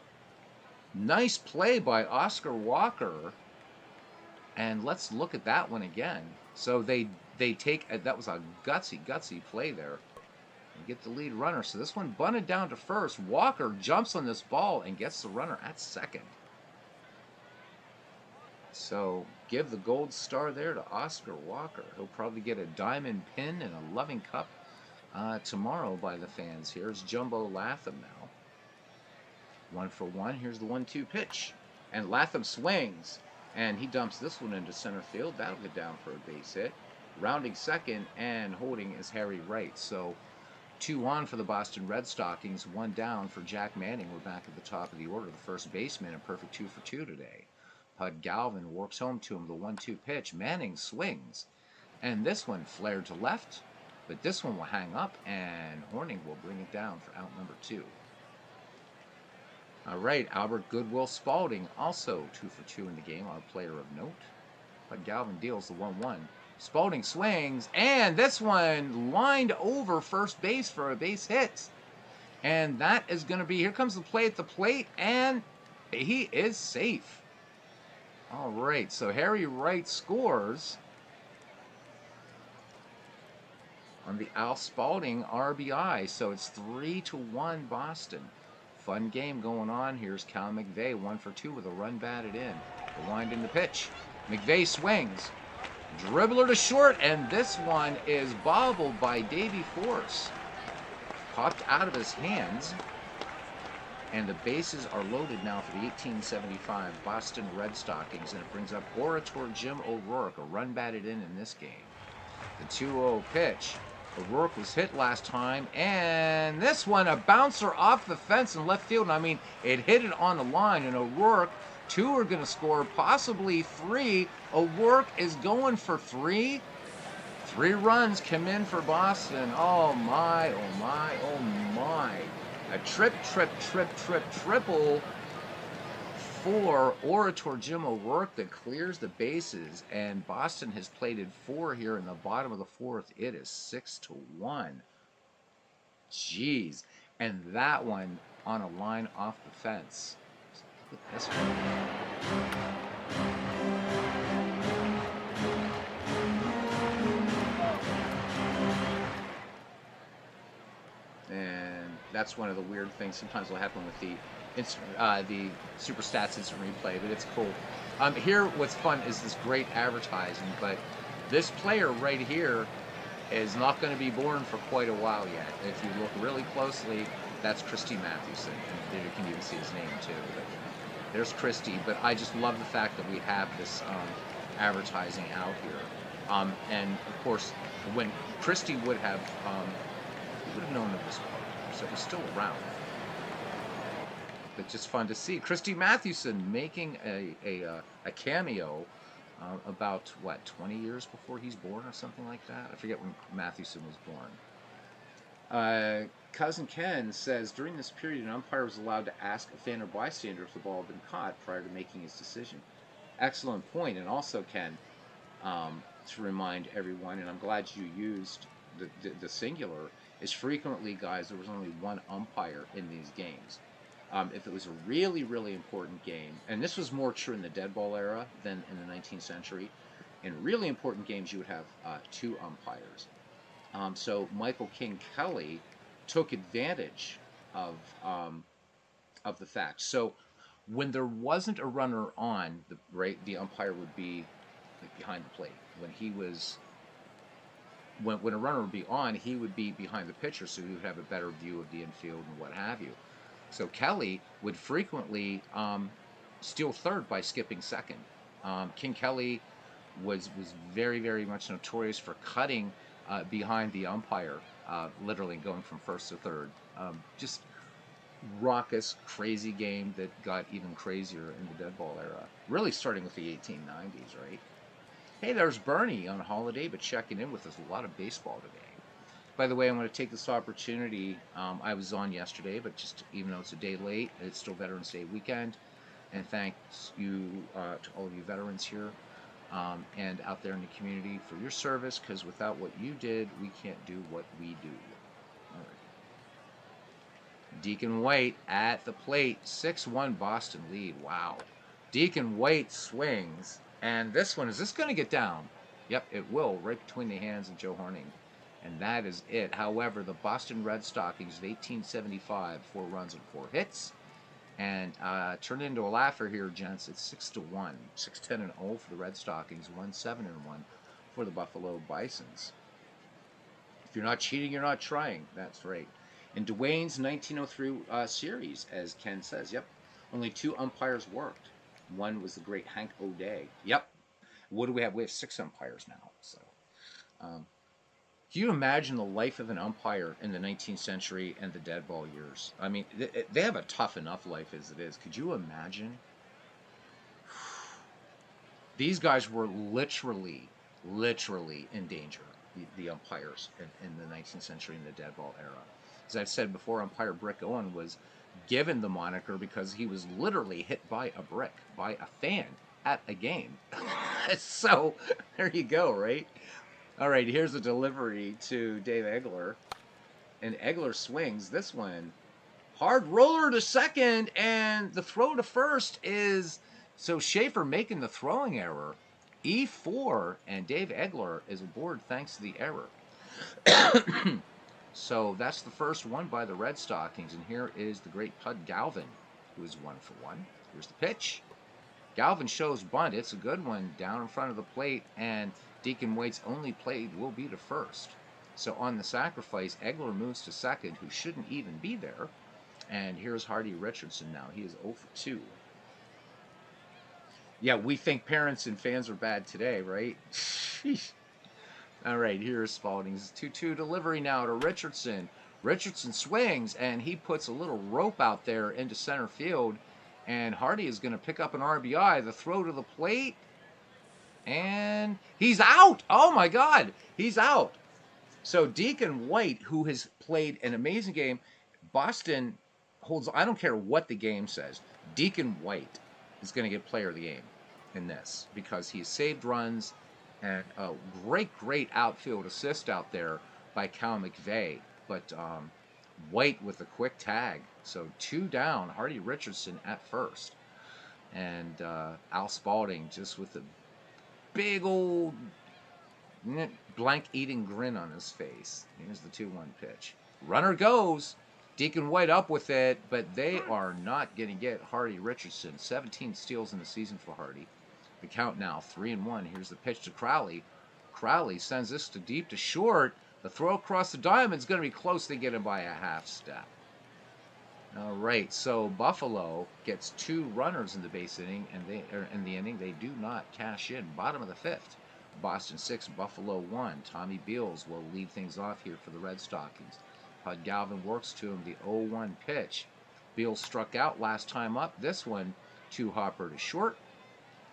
nice play by Oscar Walker. And let's look at that one again. So they take, that was a gutsy play there. And get the lead runner. So this one bunted down to first. Walker jumps on this ball and gets the runner at second. So give the gold star there to Oscar Walker. He'll probably get a diamond pin and a loving cup tomorrow by the fans. Here's Jumbo Latham now. 1 for 1. Here's the 1-2 pitch. And Latham swings. And he dumps this one into center field. That'll get down for a base hit. Rounding second and holding is Harry Wright. So 2 on for the Boston Red Stockings. 1 down for Jack Manning. We're back at the top of the order. The first baseman, a perfect 2 for 2 today. Pud Galvin works home to him, the 1-2 pitch. Manning swings. And this one flared to left, but this one will hang up, and Horning will bring it down for out number 2. All right, Albert Goodwill Spalding, also 2 for 2 in the game, our player of note. Pud Galvin deals the 1-1. Spalding swings, and this one lined over first base for a base hit. And that is going to be, here comes the play at the plate, and he is safe. All right, so Harry Wright scores on the Al Spalding RBI. So it's 3-1 Boston. Fun game going on. Here's Cal McVeigh, 1 for 2 with a run batted in. The wind in the pitch. McVeigh swings. Dribbler to short, and this one is bobbled by Davey Force. Popped out of his hands. And the bases are loaded now for the 1875 Boston Red Stockings, and it brings up Orator Jim O'Rourke, a run batted in this game. The 2-0 pitch. O'Rourke was hit last time, and this one, a bouncer off the fence in left field. I mean, it hit it on the line, and O'Rourke, 2 are going to score, possibly 3. O'Rourke is going for 3. 3 runs come in for Boston. Oh my, oh my, oh my. A triple for Orator Jim O'Rourke that clears the bases, and Boston has plated 4 here in the bottom of the 4th. It is 6-1. Jeez. And that one on a line off the fence. Look at this one. And that's one of the weird things sometimes will happen with the Super Stats instant replay, but it's cool. Here, what's fun is this great advertising, but this player right here is not going to be born for quite a while yet. If you look really closely, that's Christy Mathewson. And there you can even see his name too. But there's Christy, but I just love the fact that we have this advertising out here. And of course, when Christy would have known of this part, so it was still around. But just fun to see Christy Mathewson making a cameo about what 20 years before he's born or something like that. I forget when Mathewson was born. Cousin Ken says during this period, an umpire was allowed to ask a fan or bystander if the ball had been caught prior to making his decision. Excellent point, and also Ken, to remind everyone, and I'm glad you used the singular, is frequently, guys, there was only one umpire in these games. If it was a really, really important game, and this was more true in the dead ball era than in the 19th century, in really important games you would have two umpires. So Michael King Kelly took advantage of the fact. So when there wasn't a runner on, the umpire would be behind the plate. When a runner would be on, he would be behind the pitcher, so he would have a better view of the infield and what have you. So Kelly would frequently steal third by skipping second. King Kelly was very, very much notorious for cutting behind the umpire, literally going from first to third. Just raucous, crazy game that got even crazier in the dead ball era. Really starting with the 1890s, right? Hey, there's Bernie on holiday, but checking in with us. A lot of baseball today. By the way, I want to take this opportunity. I was on yesterday, but just even though it's a day late, it's still Veterans Day weekend. And thanks you to all of you veterans here and out there in the community for your service, because without what you did, we can't do what we do. All right. Deacon White at the plate, 6-1 Boston lead. Wow. Deacon White swings. And this one, is this going to get down? Yep, it will, right between the hands of Joe Horning. And that is it. However, the Boston Red Stockings of 1875, 4 runs and 4 hits. And turned into a laugher here, gents. It's 6-1. 6-10-0 for the Red Stockings, 1-7-1 for the Buffalo Bisons. If you're not cheating, you're not trying. That's right. In Dwayne's 1903 series, as Ken says, yep, only 2 umpires worked. One was the great Hank O'Day. Yep. What do we have? We have 6 umpires now. So, can you imagine the life of an umpire in the 19th century and the dead ball years? I mean, they have a tough enough life as it is. Could you imagine? These guys were literally in danger, the umpires in the 19th century and the dead ball era. As I've said before, umpire Brick Owen was given the moniker because he was literally hit by a brick, by a fan at a game. So, there you go, right? All right, here's a delivery to Dave Egler. And Egler swings this one. Hard roller to second, and the throw to first is... So Schaefer making the throwing error. E4, and Dave Egler is aboard thanks to the error. So that's the first one by the Red Stockings. And here is the great Pud Galvin, who is 1 for 1. Here's the pitch. Galvin shows bunt. It's a good one down in front of the plate, and Deacon White's only play will be to first. So on the sacrifice, Egler moves to second, who shouldn't even be there. And here's Hardy Richardson now. He is 0 for 2. Yeah, we think parents and fans are bad today, right? All right, here's Spalding's 2-2 delivery now to Richardson. Richardson swings, and he puts a little rope out there into center field. And Hardy is going to pick up an RBI. The throw to the plate. And he's out. Oh, my God. He's out. So Deacon White, who has played an amazing game, Boston holds, I don't care what the game says, Deacon White is going to get player of the game in this because he saved runs and a great outfield assist out there by Cal McVeigh. But White with a quick tag. So 2 down. Hardy Richardson at first. And Al Spalding just with a big old blank eating grin on his face. Here's the 2-1 pitch. Runner goes. Deacon White up with it, but they are not going to get Hardy Richardson. 17 steals in the season for Hardy. The count now 3-1. Here's the pitch to Crowley. Crowley sends this to deep to short. The throw across the diamond is going to be close. They get him by a half step. All right, so Buffalo gets 2 runners in the base inning, and they do not cash in. Bottom of the 5th. Boston 6, Buffalo 1. Tommy Beals will lead things off here for the Red Stockings. Galvin works to him, the 0-1 pitch. Beals struck out last time up. This one, 2 hopper to short.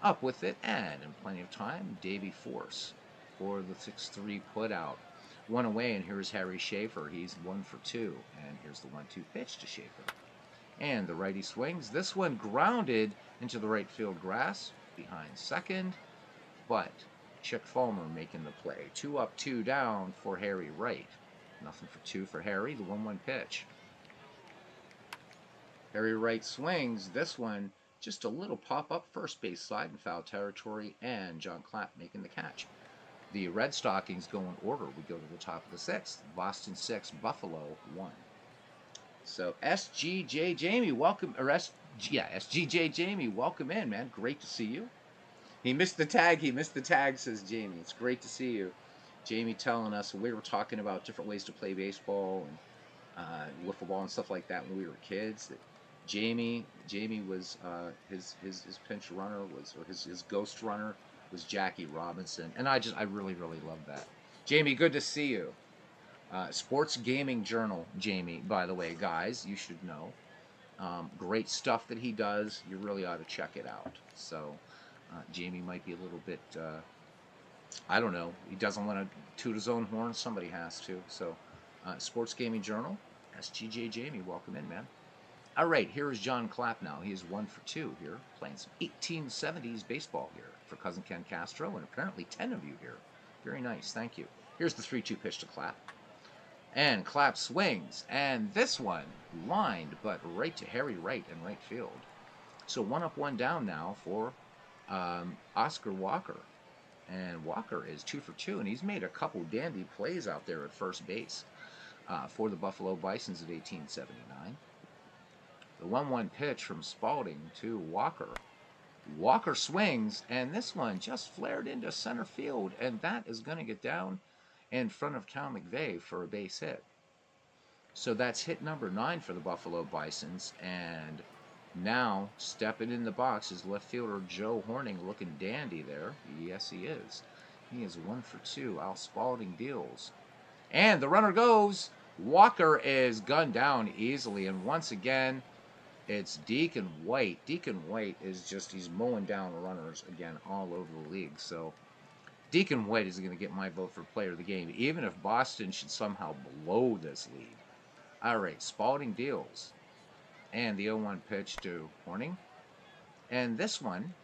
Up with it, and in plenty of time, Davey Force for the 6-3 put out. 1 away, and here's Harry Schaefer. He's 1 for 2. And here's the 1-2 pitch to Schaefer. And the righty swings. This one grounded into the right field grass behind second, but Chick Fulmer making the play. 2 up, 2 down for Harry Wright. Nothing for 2 for Harry. The 1-1 pitch. Harry Wright swings. This one just a little pop up first base side in foul territory, and John Clapp making the catch. The Red Stockings go in order. We go to the top of the 6th. Boston 6, Buffalo 1. So SGJ Jamie, welcome, or SGJ Jamie, welcome in, man. Great to see you. He missed the tag, says Jamie. It's great to see you. Jamie telling us we were talking about different ways to play baseball and wiffle ball and stuff like that when we were kids. That Jamie was his pinch runner was, or his ghost runner was Jackie Robinson, and I really love that. Jamie, good to see you. Sports Gaming Journal, Jamie, by the way, guys, you should know. Great stuff that he does. You really ought to check it out. So Jamie might be a little bit, I don't know, he doesn't want to toot his own horn. Somebody has to. So Sports Gaming Journal, SGJ Jamie, welcome in, man. All right, here is John Clapp now. He is 1 for 2 here, playing some 1870s baseball here for Cousin Ken Castro, and apparently 10 of you here. Very nice, thank you. Here's the 3-2 pitch to Clapp. And Clapp swings, and this one lined, but right to Harry Wright in right field. So 1 up, 1 down now for Oscar Walker. And Walker is 2 for 2, and he's made a couple dandy plays out there at first base for the Buffalo Bisons of 1879. The 1-1 pitch from Spalding to Walker. Walker swings, and this one just flared into center field, and that is going to get down in front of Cal McVeigh for a base hit. So that's hit number 9 for the Buffalo Bisons, and now stepping in the box is left fielder Joe Horning, looking dandy there. Yes, he is. He is 1 for 2. Al Spalding deals. And the runner goes. Walker is gunned down easily, and once again, it's Deacon White. Deacon White is just, he's mowing down runners again all over the league. So Deacon White is going to get my vote for player of the game, even if Boston should somehow blow this lead. All right, Spalding deals. And the 0-1 pitch to Horning. And this one,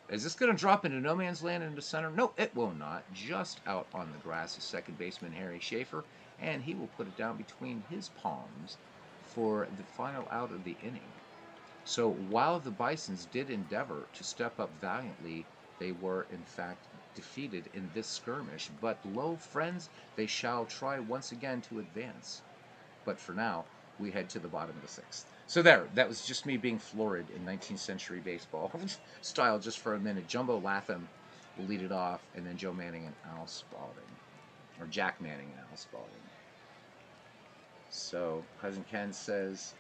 is this going to drop into no man's land into center? No, it will not. Just out on the grass is second baseman Harry Schaefer, and he will put it down between his palms for the final out of the inning. So while the Bisons did endeavor to step up valiantly, they were in fact defeated in this skirmish. But lo, friends, they shall try once again to advance. But for now, we head to the bottom of the 6th. So there, that was just me being florid in 19th century baseball style just for a minute. Jumbo Latham will lead it off, and then Joe Manning and Al Spalding. Or Jack Manning and Al Spalding. So, Cousin Ken says,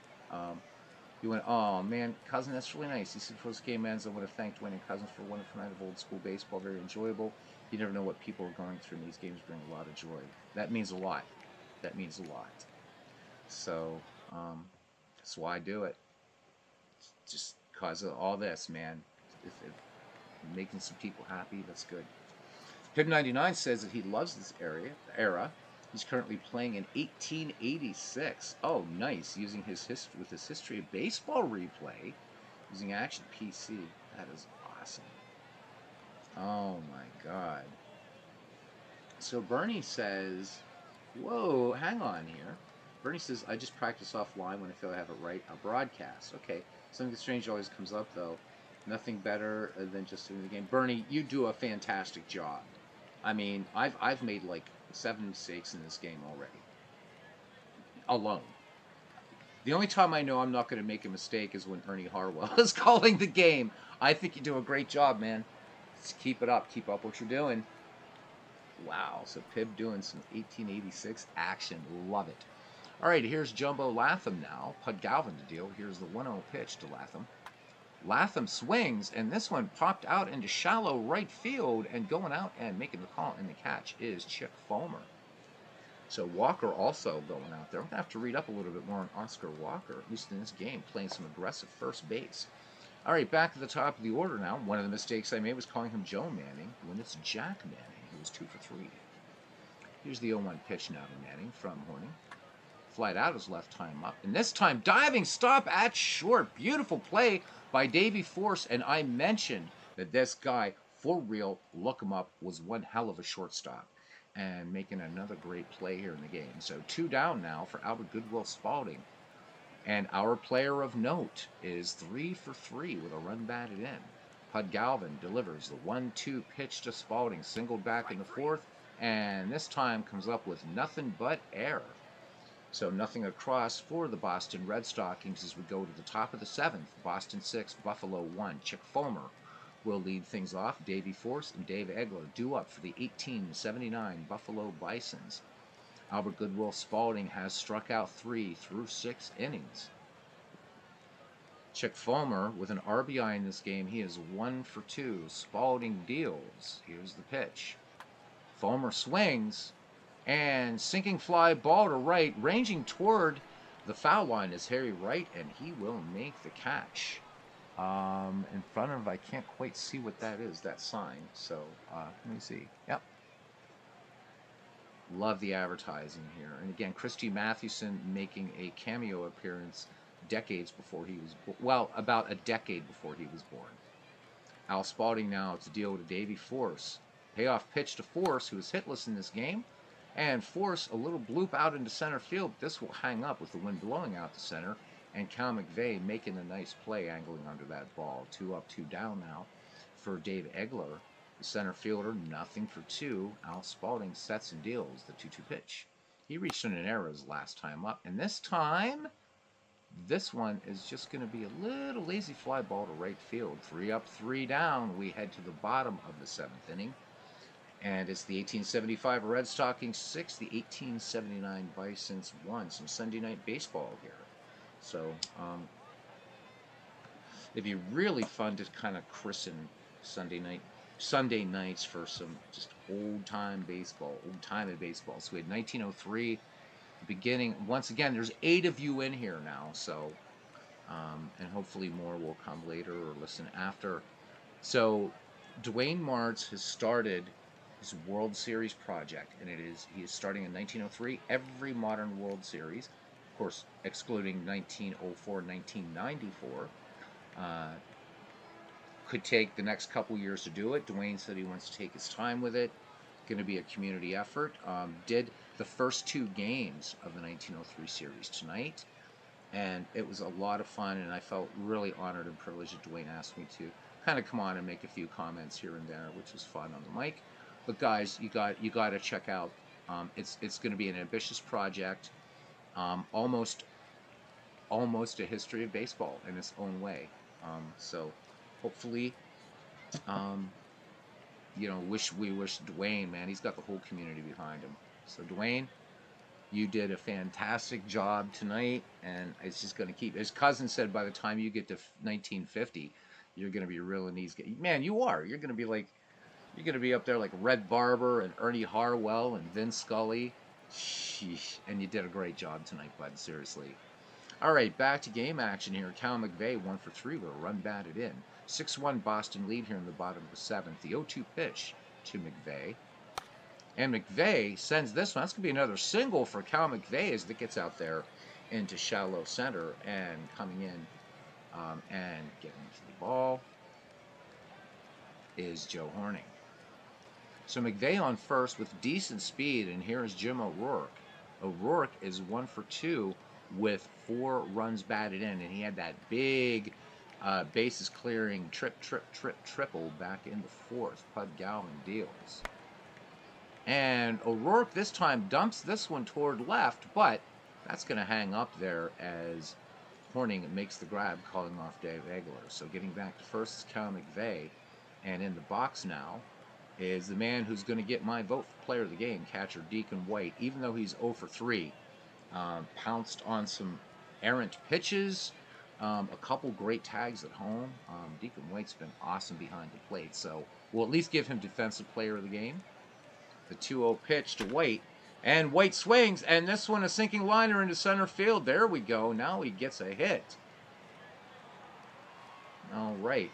he went, oh man, Cousin, that's really nice. He said, post-game ends, I want to thank Dwayne and Cousins for a wonderful night of old school baseball. Very enjoyable. You never know what people are going through, and these games bring a lot of joy. That means a lot. That means a lot. So, that's why I do it. Just because of all this, man. If making some people happy, that's good. Pib99 says that he loves this era. He's currently playing in 1886. Oh, nice. Using his history of baseball replay, using Action PC. That is awesome. Oh my God. So Bernie says, whoa, hang on here. Bernie says, I just practice offline when I feel I have it right. A broadcast. Okay. Something strange always comes up, though. Nothing better than just doing the game. Bernie, you do a fantastic job. I mean, I've made like 7 mistakes in this game already. Alone. The only time I know I'm not going to make a mistake is when Ernie Harwell is calling the game. I think you do a great job, man. Just keep it up. Keep up what you're doing. Wow. So Pib doing some 1886 action. Love it. All right, here's Jumbo Latham now. Pud Galvin to deal. Here's the 1-0 pitch to Latham. Latham swings, and this one popped out into shallow right field, and going out and making the call and the catch is Chick Fulmer. So Walker also going out there. I'm going to have to read up a little bit more on Oscar Walker, at least in this game, playing some aggressive first base. All right, back to the top of the order now. One of the mistakes I made was calling him Joe Manning when it's Jack Manning, who was 2 for 3. Here's the 0-1 pitch now to Manning from Horning. Flied out his left time up. And this time, diving stop at short. Beautiful play by Davey Force. And I mentioned that this guy, for real, look him up, was one hell of a shortstop. And making another great play here in the game. So 2 down now for Albert Goodwill Spalding. And our player of note is 3 for 3 with a run batted in. Pud Galvin delivers the 1-2 pitch to Spalding. Singled back in the 4th. And this time comes up with nothing but air. So nothing across for the Boston Red Stockings as we go to the top of the 7th. Boston 6, Buffalo 1. Chick Fulmer will lead things off. Davey Force and Dave Egler due up for the 1879 Buffalo Bisons. Albert Goodwill Spalding has struck out 3 through 6 innings. Chick Fulmer with an RBI in this game. He is 1 for 2. Spalding deals. Here's the pitch. Fulmer swings. And sinking fly ball to right, ranging toward the foul line is Harry Wright, and he will make the catch. In front of, I can't quite see what that is, that sign. So let me see. Yep. Love the advertising here. And again, Christy Mathewson making a cameo appearance decades before he was, well, about a decade before he was born. Al Spalding now to deal with Davey Force. Payoff pitch to Force, who is hitless in this game. And Force a little bloop out into center field. This will hang up with the wind blowing out to center. And Cal McVeigh making a nice play angling under that ball. 2 up, 2 down now for Dave Egler. The center fielder, nothing for 2. Al Spalding sets and deals the 2-2 pitch. He reached in an error his last time up. And this time, this one is just going to be a little lazy fly ball to right field. 3 up, 3 down. We head to the bottom of the 7th inning. And it's the 1875 Red Stockings 6, the 1879 Bisons 1. Some Sunday night baseball here. So it'd be really fun to kind of christen Sunday nights for some just old-time baseball, old-time baseball. So we had 1903, the beginning. Once again, there's 8 of you in here now. So, and hopefully more will come later or listen after. So Dwayne Martz has started his World Series project, and he is starting in 1903. Every modern World Series, of course, excluding 1904, 1994, could take the next couple years to do it. Dwayne said he wants to take his time with it. Going to be a community effort. Did the first 2 games of the 1903 series tonight, and it was a lot of fun, and I felt really honored and privileged that Dwayne asked me to kind of come on and make a few comments here and there, which was fun on the mic. But guys, you got to check out. It's going to be an ambitious project, almost a history of baseball in its own way. So hopefully, we wish Dwayne, man, he's got the whole community behind him. So Dwayne, you did a fantastic job tonight, and it's just going to keep. His cousin said by the time you get to 1950, you're going to be reeling these guys. Man, you are. You're going to be like. You're going to be up there like Red Barber and Ernie Harwell and Vin Scully. Sheesh. And you did a great job tonight, bud. Seriously. All right, back to game action here. Cal McVeigh 1 for 3 with a run batted in. 6-1 Boston lead here in the bottom of the 7th. The 0-2 pitch to McVeigh. And McVeigh sends this one. That's going to be another single for Cal McVeigh as it gets out there into shallow center and coming in and getting to the ball is Joe Horning. So McVeigh on first with decent speed, and here is Jim O'Rourke. O'Rourke is 1 for 2 with 4 runs batted in, and he had that big bases clearing triple back in the 4th. Pud Galvin deals. And O'Rourke this time dumps this one toward left, but that's going to hang up there as Horning makes the grab, calling off Dave Egler. So getting back to first is Cal McVeigh, and in the box now is the man who's going to get my vote for player of the game, catcher Deacon White. Even though he's 0 for 3, pounced on some errant pitches, a couple great tags at home. Deacon White's been awesome behind the plate, so we'll at least give him defensive player of the game. The 2-0 pitch to White, and White swings, and this one a sinking liner into center field. There we go. Now he gets a hit. All right.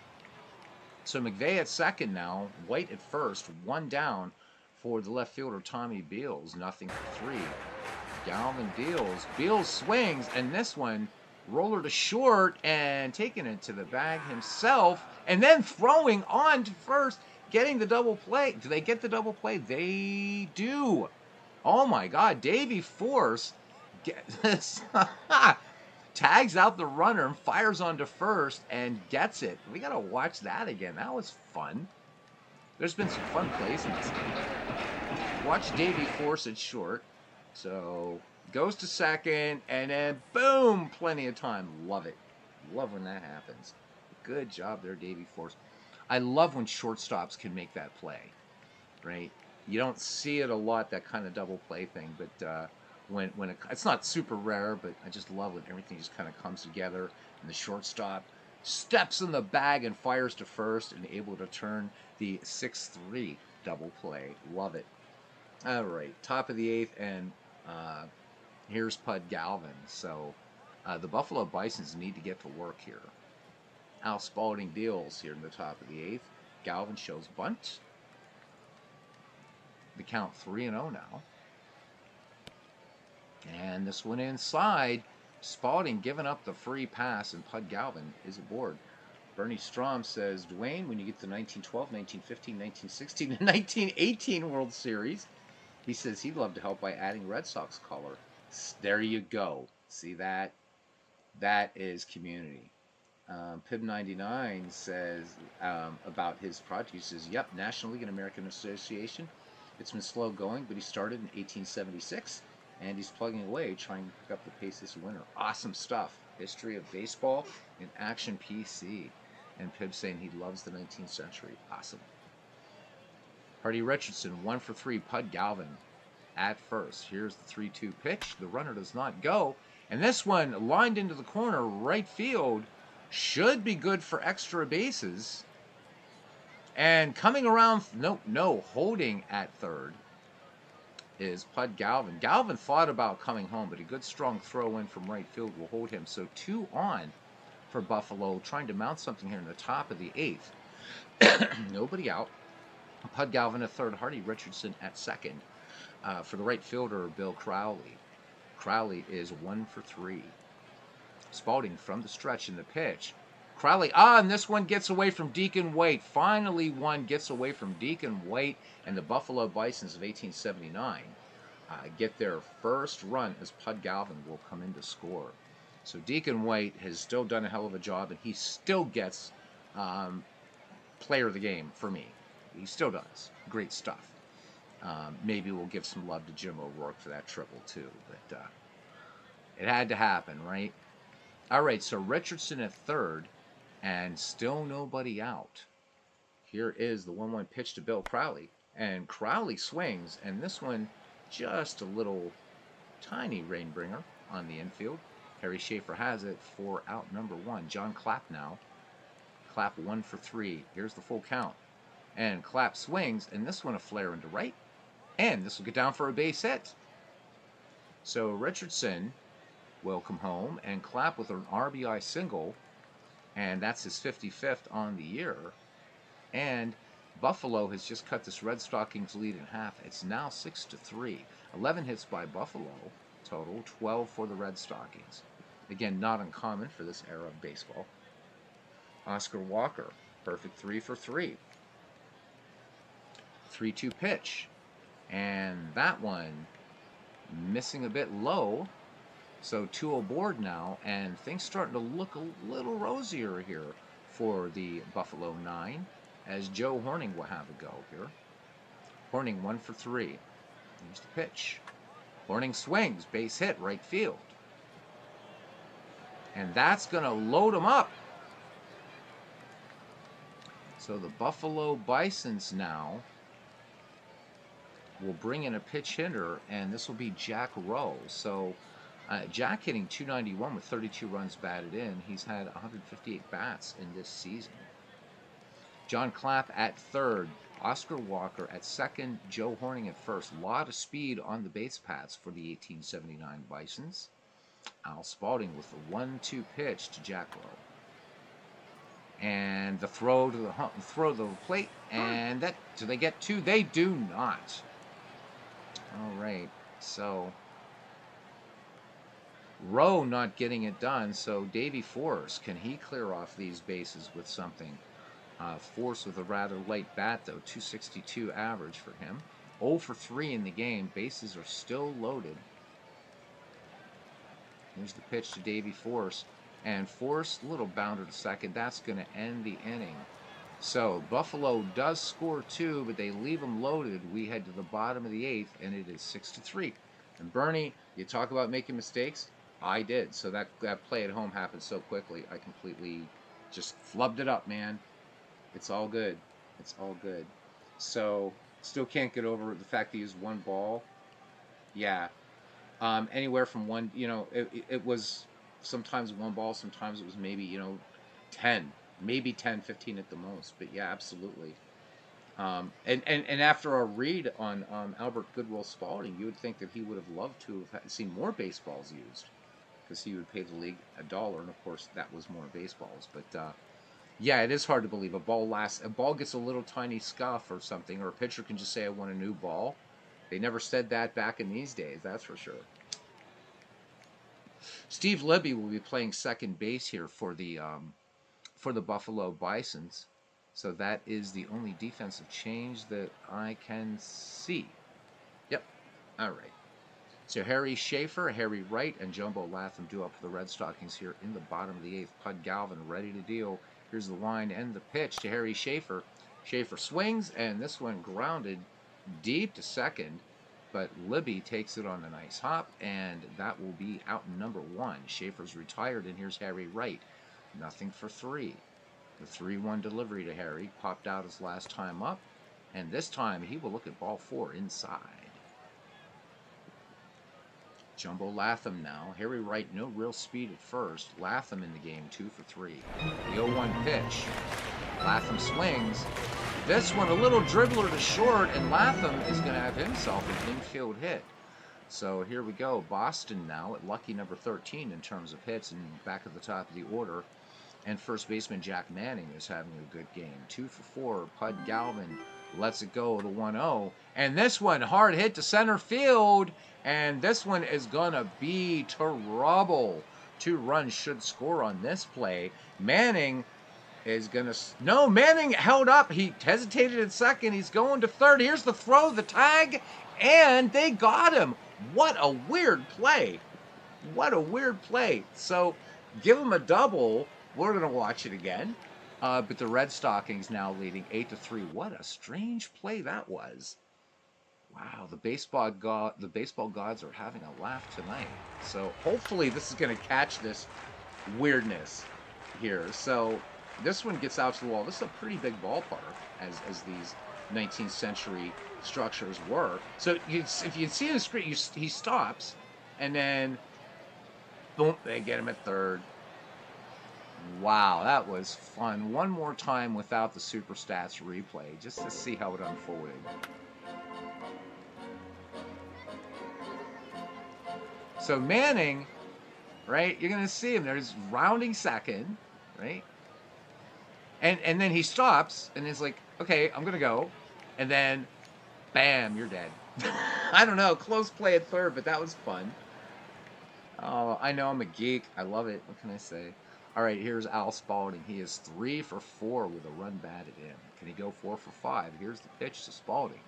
So McVeigh at second now, White at first, 1 down for the left fielder Tommy Beals, 0 for 3. Galvin deals, Beals swings, and this one roller to short and taking it to the bag himself, and then throwing on to first, getting the double play. Do they get the double play? They do. Oh my God, Davey Force tags out the runner and fires onto first and gets it. We got to watch that again. That was fun. There's been some fun plays in this game. Watch Davey Force at short. So goes to second, and then boom, plenty of time. Love it. Love when that happens. Good job there, Davey Force. I love when shortstops can make that play, right? You don't see it a lot, that kind of double play thing, but when it's not super rare, but I just love when everything just kind of comes together and the shortstop steps in the bag and fires to first and able to turn the 6-3 double play. Love it. All right, top of the 8th, and here's Pud Galvin. So the Buffalo Bisons need to get to work here. Al Spalding deals here in the top of the 8th. Galvin shows bunt. The count 3-0 now. And this one inside. Spalding giving up the free pass, and Pud Galvin is aboard. Bernie Strom says, Dwayne, when you get the 1912, 1915, 1916, and 1918 World Series, he says he'd love to help by adding Red Sox color. There you go. See that? That is community. Pib99 says about his project, he says, yep, National League and American Association. It's been slow going, but he started in 1876, and he's plugging away, trying to pick up the pace this winter. Awesome stuff. History of baseball in Action PC. And Pib saying he loves the 19th century. Awesome. Hardy Richardson, 1 for 3. Pud Galvin at first. Here's the 3-2 pitch. The runner does not go. And this one lined into the corner, right field. Should be good for extra bases. And coming around, holding at third is Pud Galvin. Galvin thought about coming home, but a good strong throw in from right field will hold him. So 2 on for Buffalo, trying to mount something here in the top of the 8th. Nobody out. Pud Galvin at third, Hardy Richardson at second. For the right fielder, Bill Crowley. Crowley is 1 for 3. Spalding from the stretch in the pitch. Crowley, and this one gets away from Deacon White. Finally, one gets away from Deacon White, and the Buffalo Bisons of 1879 get their first run as Pud Galvin will come in to score. So Deacon White has still done a hell of a job, and he still gets player of the game for me. He still does. Great stuff. Maybe we'll give some love to Jim O'Rourke for that triple, too. But it had to happen, right? All right, so Richardson at third, and still nobody out. Here is the 1-1 pitch to Bill Crowley. And Crowley swings, and this one just a little tiny rainbringer on the infield. Harry Schaefer has it for out number 1. John Clapp now. Clapp 1 for 3. Here's the full count. And Clapp swings, and this one a flare into right. And this will get down for a base hit. So Richardson will come home, and Clapp with an RBI single, and that's his 55th on the year. And Buffalo has just cut this Red Stockings lead in half. It's now 6-3. 11 hits by Buffalo total, 12 for the Red Stockings. Again, not uncommon for this era of baseball. Oscar Walker, perfect 3 for 3. 3-2 pitch, and that one missing a bit low. So 2-0 board now, and things starting to look a little rosier here for the Buffalo 9, as Joe Horning will have a go here. Horning 1 for 3. Here's the pitch. Horning swings, base hit, right field. And that's going to load him up. So the Buffalo Bisons now will bring in a pitch hitter, and this will be Jack Rowe. So Jack hitting .291 with 32 runs batted in. He's had 158 bats in this season. John Clapp at third. Oscar Walker at second. Joe Horning at first. A lot of speed on the base paths for the 1879 Bisons. Al Spalding with the 1-2 pitch to Jack Rowe. And the throw to the plate. And that, do they get two? They do not. All right. So Rowe not getting it done, so Davey Force, can he clear off these bases with something? Force with a rather light bat, though, 262 average for him. 0 for 3 in the game. Bases are still loaded. Here's the pitch to Davey Force. And Force, little bounder to second. That's going to end the inning. So Buffalo does score 2, but they leave them loaded. We head to the bottom of the 8th, and it is 6-3. And Bernie, you talk about making mistakes. I did. So that play at home happened so quickly. I completely just flubbed it up, man. It's all good. It's all good. So still can't get over the fact that he used one ball. Yeah. Anywhere from one, it was sometimes one ball, sometimes it was maybe, 10, maybe 10, 15 at the most. But yeah, absolutely. And after our read on Albert Goodwill Spalding, you would think that he would have loved to have seen more baseballs used, because he would pay the league $1, and of course that was more baseballs. But yeah, it is hard to believe a ball gets a little tiny scuff or something, or a pitcher can just say, "I want a new ball." They never said that back in these days, that's for sure. Steve Libby will be playing second base here for the Buffalo Bisons. So that is the only defensive change that I can see. Yep. All right. So Harry Schaefer, Harry Wright, and Jumbo Latham do up for the Red Stockings here in the bottom of the 8th. Pud Galvin ready to deal. Here's the line and the pitch to Harry Schaefer. Schaefer swings, and this one grounded deep to second. But Libby takes it on a nice hop, and that will be out number 1. Schaefer's retired, and here's Harry Wright. Nothing for 3. The 3-1 delivery to Harry popped out his last time up, and this time he will look at ball 4 inside. Jumbo Latham now. Harry Wright, no real speed at first. Latham in the game, 2 for 3. The 0-1 pitch. Latham swings. This one a little dribbler to short, and Latham is going to have himself an infield hit. So here we go. Boston now at lucky number 13 in terms of hits, and back at the top of the order. And first baseman Jack Manning is having a good game. 2 for 4. Pud Galvin lets it go to 1-0. And this one, hard hit to center field. And this one is going to be trouble. 2 runs should score on this play. Manning is going to... No, Manning held up. He hesitated at second. He's going to third. Here's the throw, the tag. And they got him. What a weird play. What a weird play. So give him a double. We're going to watch it again. But the Red Stockings now leading 8-3. What a strange play that was. Wow, the baseball gods are having a laugh tonight. So hopefully this is going to catch this weirdness here. So this one gets out to the wall. This is a pretty big ballpark, as these 19th century structures were. So if you see the screen, he stops, and then boom, they get him at third. Wow, that was fun. One more time without the Super Stats replay, just to see how it unfolded. So Manning, right, you're going to see him. There's rounding second, right? And then he stops, and he's like, okay, I'm going to go. And then, bam, you're dead. I don't know, close play at third, but that was fun. Oh, I know, I'm a geek. I love it. What can I say? All right, here's Al Spalding. He is 3 for 4 with a run batted in. Can he go 4 for 5? Here's the pitch to Spalding.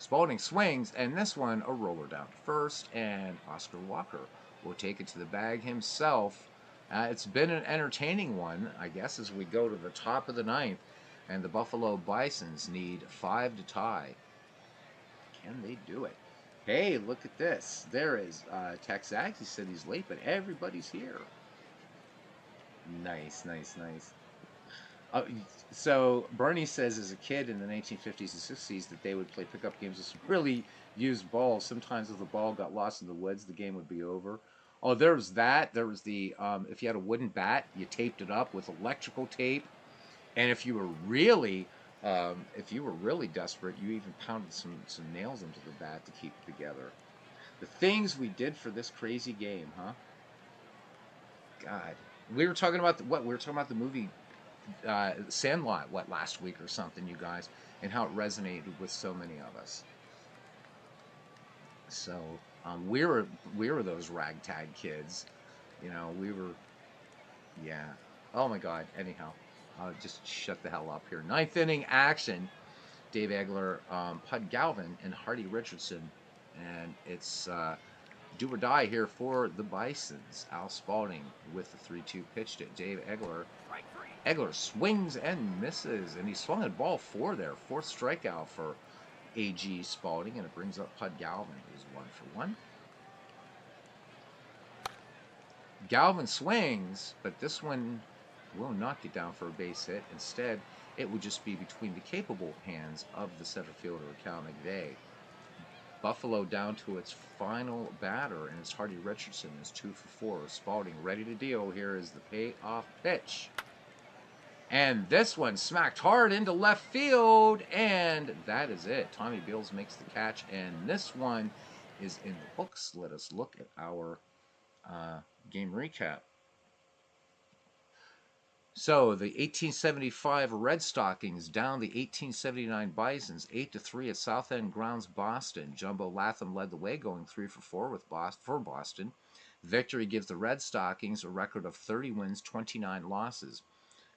Spalding swings, and this one a roller down to first, and Oscar Walker will take it to the bag himself. It's been an entertaining one, I guess, as we go to the top of the ninth, and the Buffalo Bisons need 5 to tie. Can they do it? Hey, look at this. There is Texags. He said he's late, but everybody's here. Nice, nice, nice. Uh, so Bernie says as a kid in the 1950s and 60s that they would play pickup games with some really used balls. Sometimes if the ball got lost in the woods, the game would be over. Oh, there was that. There was the if you had a wooden bat, you taped it up with electrical tape, and if you were really desperate, you even pounded some nails into the bat to keep it together. The things we did for this crazy game, huh? God, we were talking about what we were talking about the movie Sandlot, what, last week or something, you guys, and how it resonated with so many of us. So we were those ragtag kids, we were, yeah. Oh my God. Anyhow, I'll just shut the hell up here. Ninth inning action. Dave Egler, Pud Galvin, and Hardy Richardson, and it's do or die here for the Bisons. Al Spalding with the 3-2 pitch to Dave Egler. Egler swings and misses, and he swung at ball 4 there. Fourth strikeout for A.G. Spalding, and it brings up Pud Galvin, who's 1 for 1. Galvin swings, but this one will not get down for a base hit. Instead, it would just be between the capable hands of the center fielder, Cal McVeigh. Buffalo down to its final batter, and it's Hardy Richardson is 2 for 4. Spalding ready to deal. Here is the payoff pitch. And this one smacked hard into left field, and that is it. Tommy Beals makes the catch, and this one is in the books. Let us look at our game recap. So the 1875 Red Stockings down the 1879 Bisons 8-3 at South End Grounds, Boston. Jumbo Latham led the way, going 3 for 4 for Boston. Victory gives the Red Stockings a record of 30 wins, 29 losses.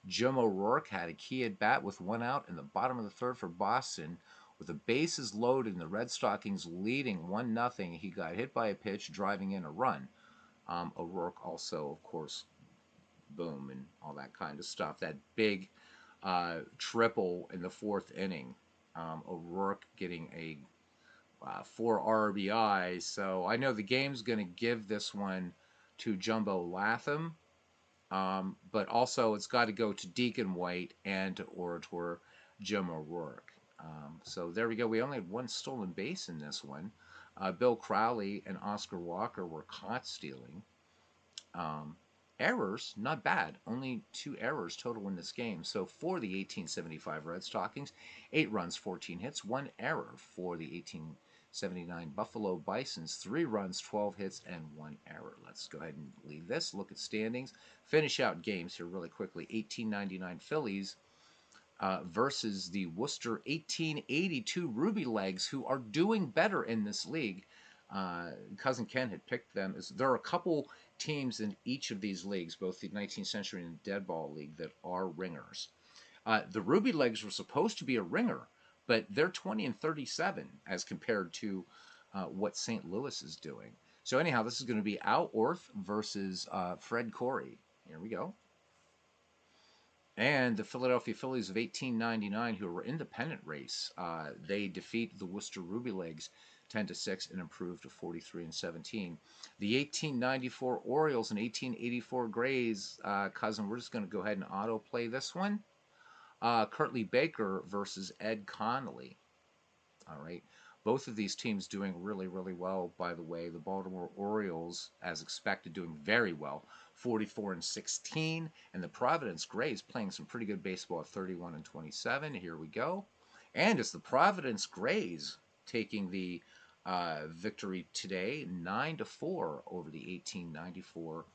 Jim O'Rourke had a key at bat with 1 out in the bottom of the third for Boston. With the bases loaded and the Red Stockings leading 1-0, he got hit by a pitch, driving in a run. O'Rourke also, of course, boom and all that kind of stuff. That big triple in the 4th inning. O'Rourke getting a 4 RBIs. So I know the game's going to give this one to Jumbo Latham. But also it's got to go to Deacon White and to Orator Jim O'Rourke. So there we go. We only had 1 stolen base in this one. Bill Crowley and Oscar Walker were caught stealing. Errors, not bad. Only 2 errors total in this game. So for the 1875 Red Stockings, 8 runs, 14 hits, 1 error. For the 1879 Buffalo Bisons, 3 runs, 12 hits, and 1 error. Let's go ahead and leave this. Look at standings. Finish out games here really quickly. 1899 Phillies versus the Worcester 1882 Ruby Legs, who are doing better in this league. Cousin Ken had picked them. There are a couple teams in each of these leagues, both the 19th Century and Dead Ball League, that are ringers. The Ruby Legs were supposed to be a ringer, but they're 20-37 as compared to what St. Louis is doing. So anyhow, this is going to be Al Orth versus Fred Corey. Here we go. And the Philadelphia Phillies of 1899, who were independent race, they defeat the Worcester Ruby Legs 10-6 and improved to 43-17. The 1894 Orioles and 1884 Grays, cousin, we're just going to go ahead and autoplay this one. Curtly Baker versus Ed Connolly. All right. Both of these teams doing really, really well, by the way. The Baltimore Orioles, as expected, doing very well, 44-16. And the Providence Grays playing some pretty good baseball at 31-27. Here we go. And it's the Providence Grays taking the victory today, 9-4 over the 1894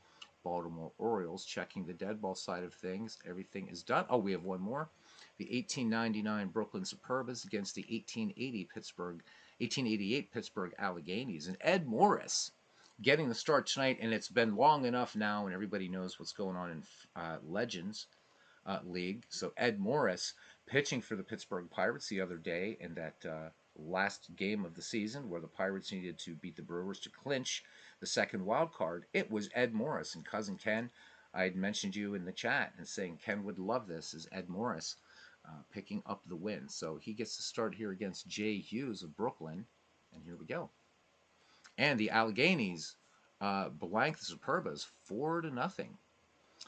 Baltimore Orioles. Checking the dead ball side of things. Everything is done. Oh, we have one more. The 1899 Brooklyn Superbas against the 1888 Pittsburgh Alleghenies. And Ed Morris getting the start tonight, and it's been long enough now, and everybody knows what's going on in Legends League. So Ed Morris pitching for the Pittsburgh Pirates the other day in that last game of the season where the Pirates needed to beat the Brewers to clinch the second wild card. It was Ed Morris and cousin Ken. I had mentioned you in the chat and saying Ken would love this is Ed Morris picking up the win. So he gets to start here against Jay Hughes of Brooklyn. And here we go. And the Alleghenies blank the Superbas 4-0.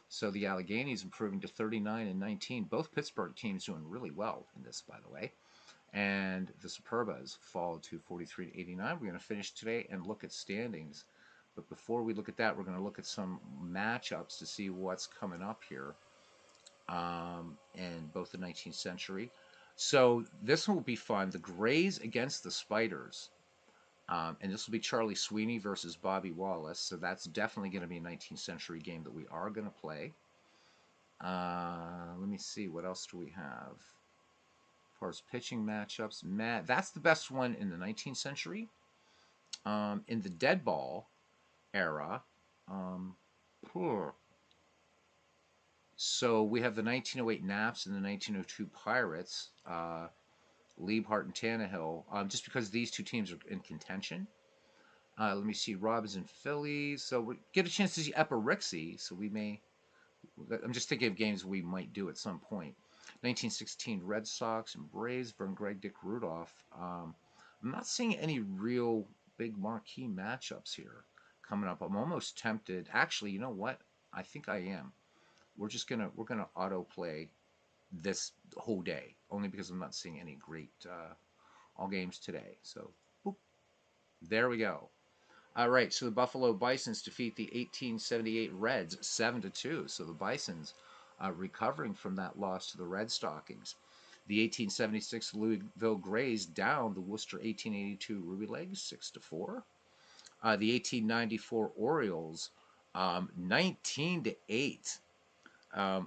So the Alleghenies improving to 39 and 19. Both Pittsburgh teams doing really well in this, by the way. And the Superbas fall to 43 to 89. We're going to finish today and look at standings. But before we look at that, we're going to look at some matchups to see what's coming up here in both the 19th century. So this will be fun. The Grays against the Spiders. And this will be Charlie Sweeney versus Bobby Wallace. So that's definitely going to be a 19th century game that we are going to play. Let me see. What else do we have? As far as pitching matchups, that's the best one in the 19th century. In the dead ball era, so we have the 1908 Naps and the 1902 Pirates, Liebhart and Tannehill, just because these two teams are in contention. Let me see, Robins and Phillies. So we get a chance to see Epirixie, so we may. I'm just thinking of games we might do at some point. 1916 Red Sox and Braves, Vern Gregg, Dick Rudolph. I'm not seeing any real big marquee matchups here coming up. I'm almost tempted. Actually, you know what? I think I am. We're gonna auto play this whole day, only because I'm not seeing any great all games today. So, boop, there we go. All right, so the Buffalo Bisons defeat the 1878 Reds 7-2. So the Bisons recovering from that loss to the Red Stockings. The 1876 Louisville Grays down the Worcester 1882 Ruby Legs 6-4. The 1894 Orioles 19-8.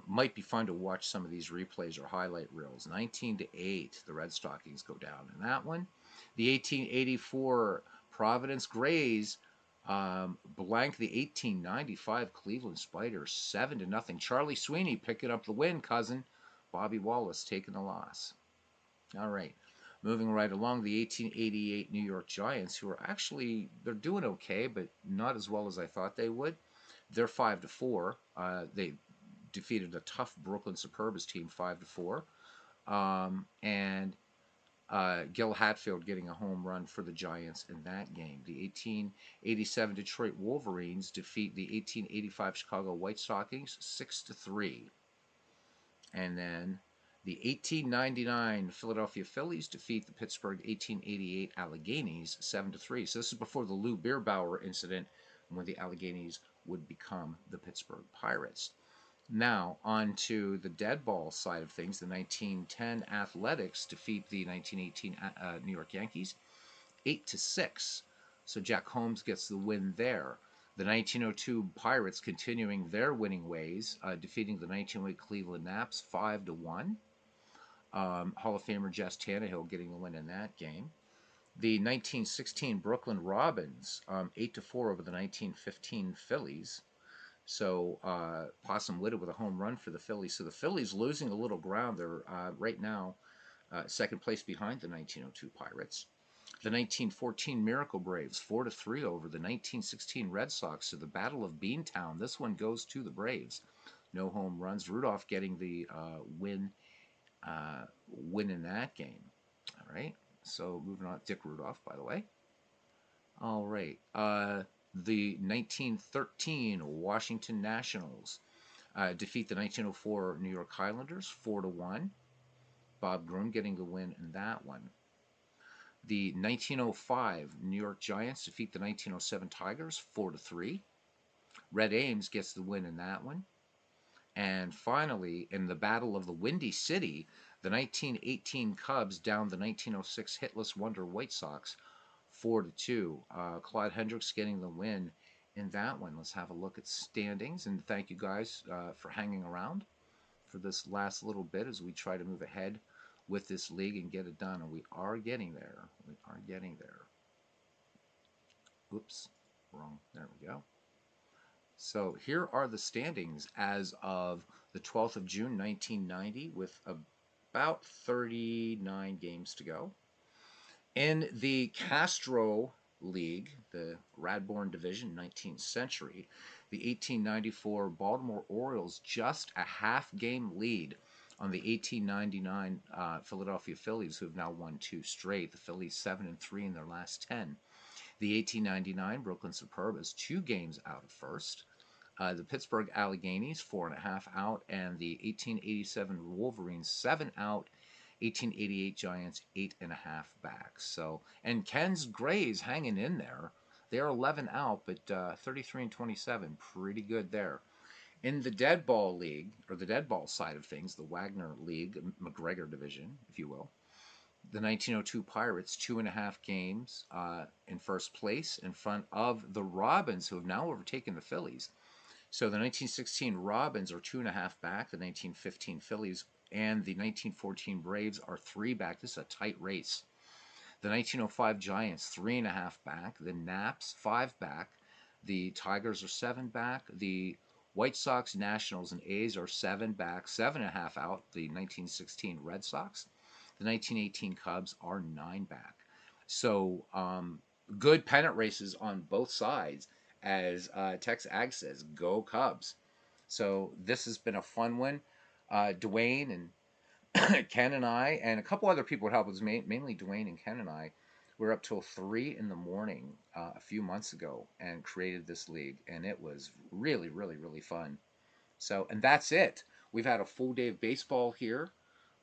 Might be fun to watch some of these replays or highlight reels. 19-8, the Red Stockings go down in that one. The 1884 Providence Grays blank the 1895 Cleveland Spiders 7-0. Charlie Sweeney picking up the win, cousin. Bobby Wallace taking the loss. All right, moving right along, the 1888 New York Giants, who are actually they're doing okay, but not as well as I thought they would. They're 5-4. They defeated a tough Brooklyn Superbas team 5-4, and Gil Hatfield getting a home run for the Giants in that game. The 1887 Detroit Wolverines defeat the 1885 Chicago White Stockings 6-3, and then the 1899 Philadelphia Phillies defeat the Pittsburgh 1888 Alleghenies 7-3. So this is before the Lou Bierbauer incident, when the Alleghenies would become the Pittsburgh Pirates. Now, on to the dead ball side of things. The 1910 Athletics defeat the 1918 New York Yankees 8-6. So Jack Holmes gets the win there. The 1902 Pirates continuing their winning ways, defeating the 1908 Cleveland Naps 5-1. Hall of Famer Jess Tannehill getting the win in that game. The 1916 Brooklyn Robins 8-4 over the 1915 Phillies. So Possum Witta with a home run for the Phillies. So the Phillies losing a little ground. They're right now second place behind the 1902 Pirates. The 1914 Miracle Braves 4-3 over the 1916 Red Sox. So the Battle of Beantown. This one goes to the Braves. No home runs. Rudolph getting the win in that game. All right. So moving on, Dick Rudolph, by the way. All right. The 1913 Washington Nationals defeat the 1904 New York Highlanders 4-1. Bob Groom getting the win in that one. The 1905 New York Giants defeat the 1907 Tigers 4-3. Red Ames gets the win in that one. And finally, in the Battle of the Windy City, the 1918 Cubs down the 1906 hitless Wonder White Sox 4-2. Claude Hendricks getting the win in that one. Let's have a look at standings, and thank you guys for hanging around for this last little bit as we try to move ahead with this league and get it done. And we are getting there. We are getting there. Oops, wrong. There we go. So here are the standings as of the 12th of June, 1990, with about 39 games to go. In the Castro League, the Radbourne Division, 19th century, the 1894 Baltimore Orioles just a half game lead on the 1899 Philadelphia Phillies, who have now won two straight. The Phillies 7-3 in their last 10. The 1899 Brooklyn Superbas 2 games out of first. The Pittsburgh Alleghenies 4.5 out, and the 1887 Wolverines 7 out. 1888 Giants 8.5 back. So, and Ken's Grays hanging in there. They're 11 out, but 33-27, pretty good there. In the dead ball league, or the dead ball side of things, the Wagner League, McGregor division, if you will, the 1902 Pirates 2.5 games in first place in front of the Robins, who have now overtaken the Phillies. So the 1916 Robins are 2.5 back. The 1915 Phillies and the 1914 Braves are 3 back. This is a tight race. The 1905 Giants 3.5 back. The Naps 5 back. The Tigers are 7 back. The White Sox, Nationals, and A's are 7 back, 7.5 out. The 1916 Red Sox. The 1918 Cubs are 9 back. So good pennant races on both sides. As Tex Ag says, go Cubs. So this has been a fun one. Dwayne and Ken and I, and a couple other people would help us, mainly Dwayne and Ken and I, were up till 3 in the morning a few months ago and created this league. And it was really, really, really fun. So, and that's it. We've had a full day of baseball here.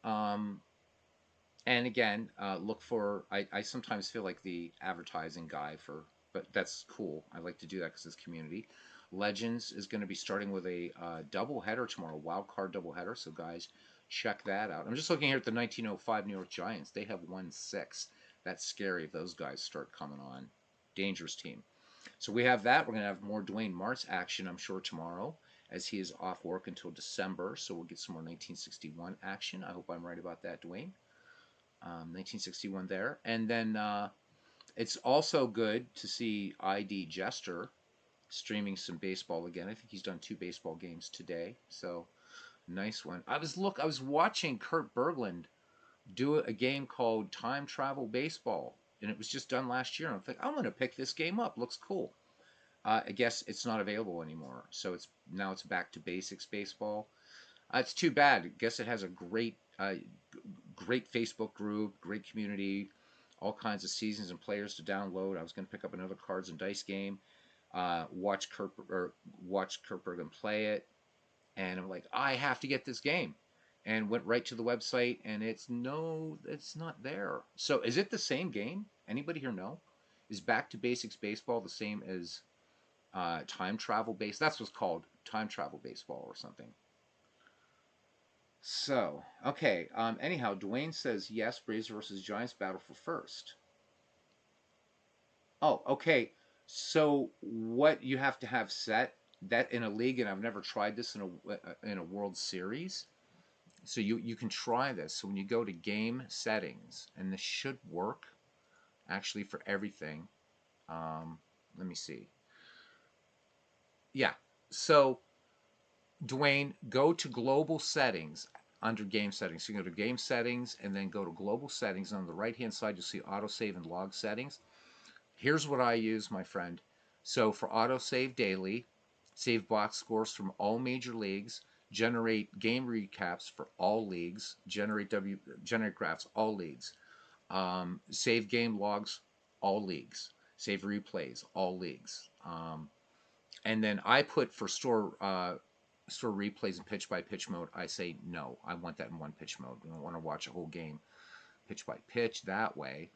Um, and again, look for, I sometimes feel like the advertising guy for, but that's cool. I like to do that because it's community. Legends is going to be starting with a double header tomorrow, wild card double header. So guys, check that out. I'm just looking here at the 1905 New York Giants. They have won 6. That's scary if those guys start coming on. Dangerous team. So we have that. We're going to have more Dwayne Martz action, I'm sure, tomorrow, as he is off work until December. So we'll get some more 1961 action. I hope I'm right about that, Dwayne. 1961 there. And then it's also good to see ID Jester streaming some baseball again. I think he's done 2 baseball games today. So nice one. I was watching Kurt Berglund do a game called Time Travel Baseball, and it was just done last year. And I'm thinking, I'm going to pick this game up. Looks cool. I guess it's not available anymore. So it's back to basics baseball. It's too bad. I guess it has a great Facebook group, great community, all kinds of seasons and players to download. I was going to pick up another cards and dice game, watch Kurt Bergen play it, and I'm like, I have to get this game, and went right to the website, and it's not there. So is it the same game? Anybody here know? Is Back to Basics Baseball the same as Time Travel Base? That's what's called, Time Travel Baseball or something. So, okay. Anyhow, Dwayne says yes, Braves versus Giants battle for first. Oh, okay. So what you have to have set that in a league, and I've never tried this in a World Series. So you can try this. So when you go to game settings, and this should work actually for everything. Let me see. Yeah. So Dwayne, go to global settings under game settings. So you go to game settings and then go to global settings. On the right hand side, you'll see autosave and log settings. Here's what I use, my friend. So for autosave daily, save box scores from all major leagues, generate game recaps for all leagues, generate graphs, all leagues, save game logs, all leagues, save replays, all leagues. And then I put for store replays in pitch by pitch mode. I say no, I want that in one pitch mode. We don't want to watch a whole game pitch by pitch that way.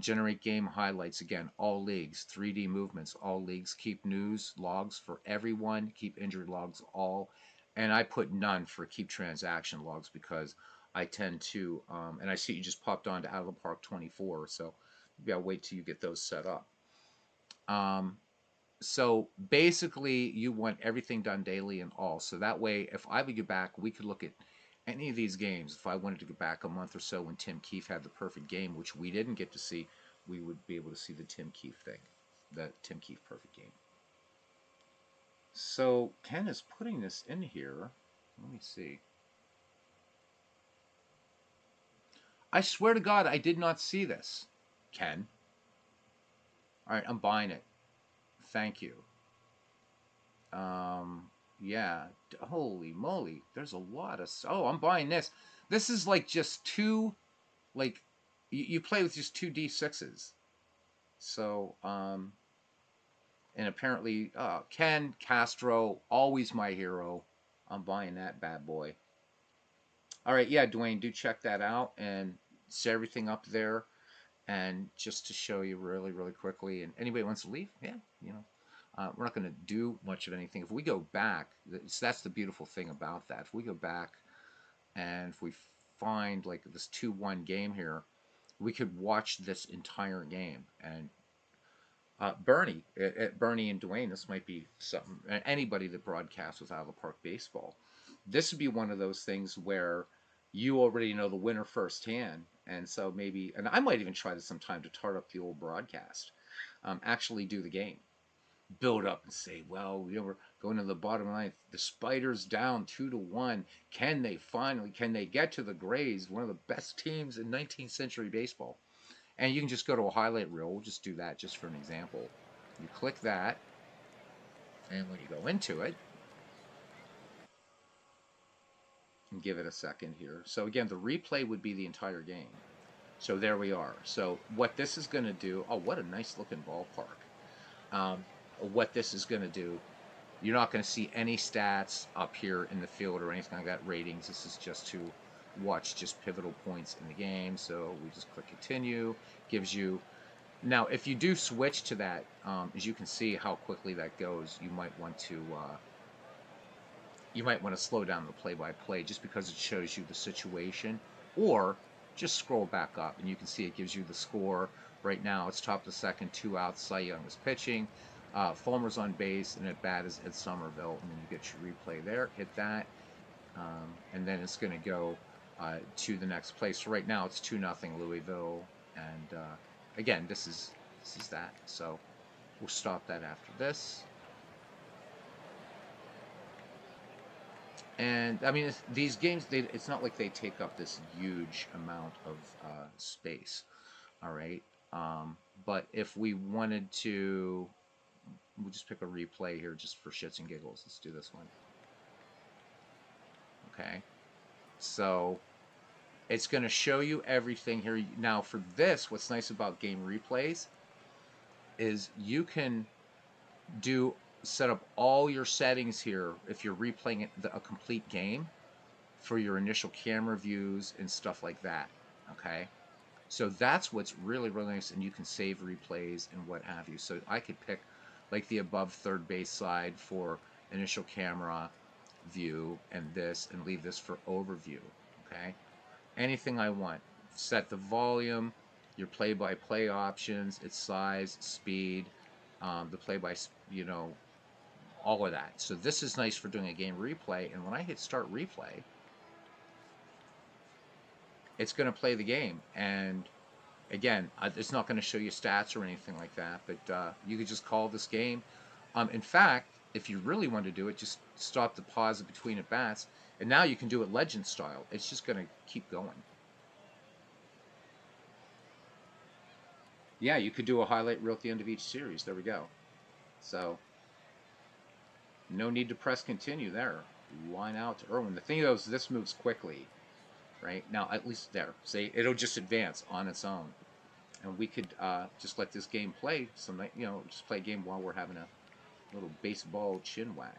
Generate game highlights, again, all leagues. 3D movements, all leagues. Keep news logs for everyone. Keep injury logs, all. And I put none for keep transaction logs because I tend to, and I see you just popped on to Out of the Park 24, so maybe I'll wait till you get those set up. So basically, you want everything done daily and all. So that way, if I would get back, we could look at any of these games. If I wanted to get back a month or so when Tim Keefe had the perfect game, which we didn't get to see, we would be able to see the Tim Keefe thing, the Tim Keefe perfect game. So Ken is putting this in here. Let me see. I swear to God, I did not see this. Ken. All right, I'm buying it. Thank you. Um, yeah. Holy moly, there's a lot of. Oh, I'm buying this. This is like just two. Like, you play with just two D6s. So, and apparently, Ken Castro, always my hero. I'm buying that bad boy. All right, yeah, Dwayne, do check that out and set everything up there. And just to show you really, really quickly, and anybody wants to leave, yeah, you know, we're not going to do much of anything. If we go back, that's the beautiful thing about that. If we go back and if we find like this 2-1 game here, we could watch this entire game. And Bernie and Dwayne, this might be something. Anybody that broadcasts with Out of the Park baseball, this would be one of those things where you already know the winner firsthand, and so maybe, and I might even try this sometime to tart up the old broadcast, actually do the game, build up and say, well, you know, we're going to the bottom of the ninth. The Spiders down 2-1. Can they get to the Grays, one of the best teams in 19th century baseball? And you can just go to a highlight reel. We'll just do that just for an example. You click that, and when you go into it, and give it a second here. So again, the replay would be the entire game. So there we are. So what this is going to do, oh, what a nice looking ballpark. What this is going to do, you're not going to see any stats up here in the field or anything like that, ratings. This is just to watch just pivotal points in the game. So we just click continue, gives you. Now, if you do switch to that, as you can see how quickly that goes, you might want to slow down the play-by-play just because it shows you the situation, or just scroll back up and you can see it gives you the score. Right now, it's top of the second, 2 outs. Cy Young is pitching. Fulmer's on base, and at bat is Ed Somerville, and then you get your replay there. Hit that, and then it's going to go to the next place. So right now, it's 2-0 Louisville, and again, this is that. So we'll stop that after this. And I mean, these games, it's not like they take up this huge amount of space. All right. But if we wanted to, we'll just pick a replay here just for shits and giggles. Let's do this one. Okay. So it's going to show you everything here. Now, for this, what's nice about game replays is you can set up all your settings here if you're replaying a complete game for your initial camera views and stuff like that. Okay, so that's what's really, really nice, and you can save replays and what have you. So I could pick like the above third base side for initial camera view and this, and leave this for overview. Okay, anything I want. Set the volume, your play-by-play options, its size, speed, the play-by, all of that. So this is nice for doing a game replay, and when I hit start replay, it's going to play the game. And again, it's not going to show you stats or anything like that, but you could just call this game. In fact, if you really want to do it, just stop the pause between at bats, and now you can do it legend style. It's just going to keep going. Yeah, you could do a highlight reel at the end of each series. There we go. So no need to press continue there. Line out to Irwin. The thing is, this moves quickly, right? Now, at least there. Say it'll just advance on its own. And we could just let this game play just play a game while we're having a little baseball chin wag.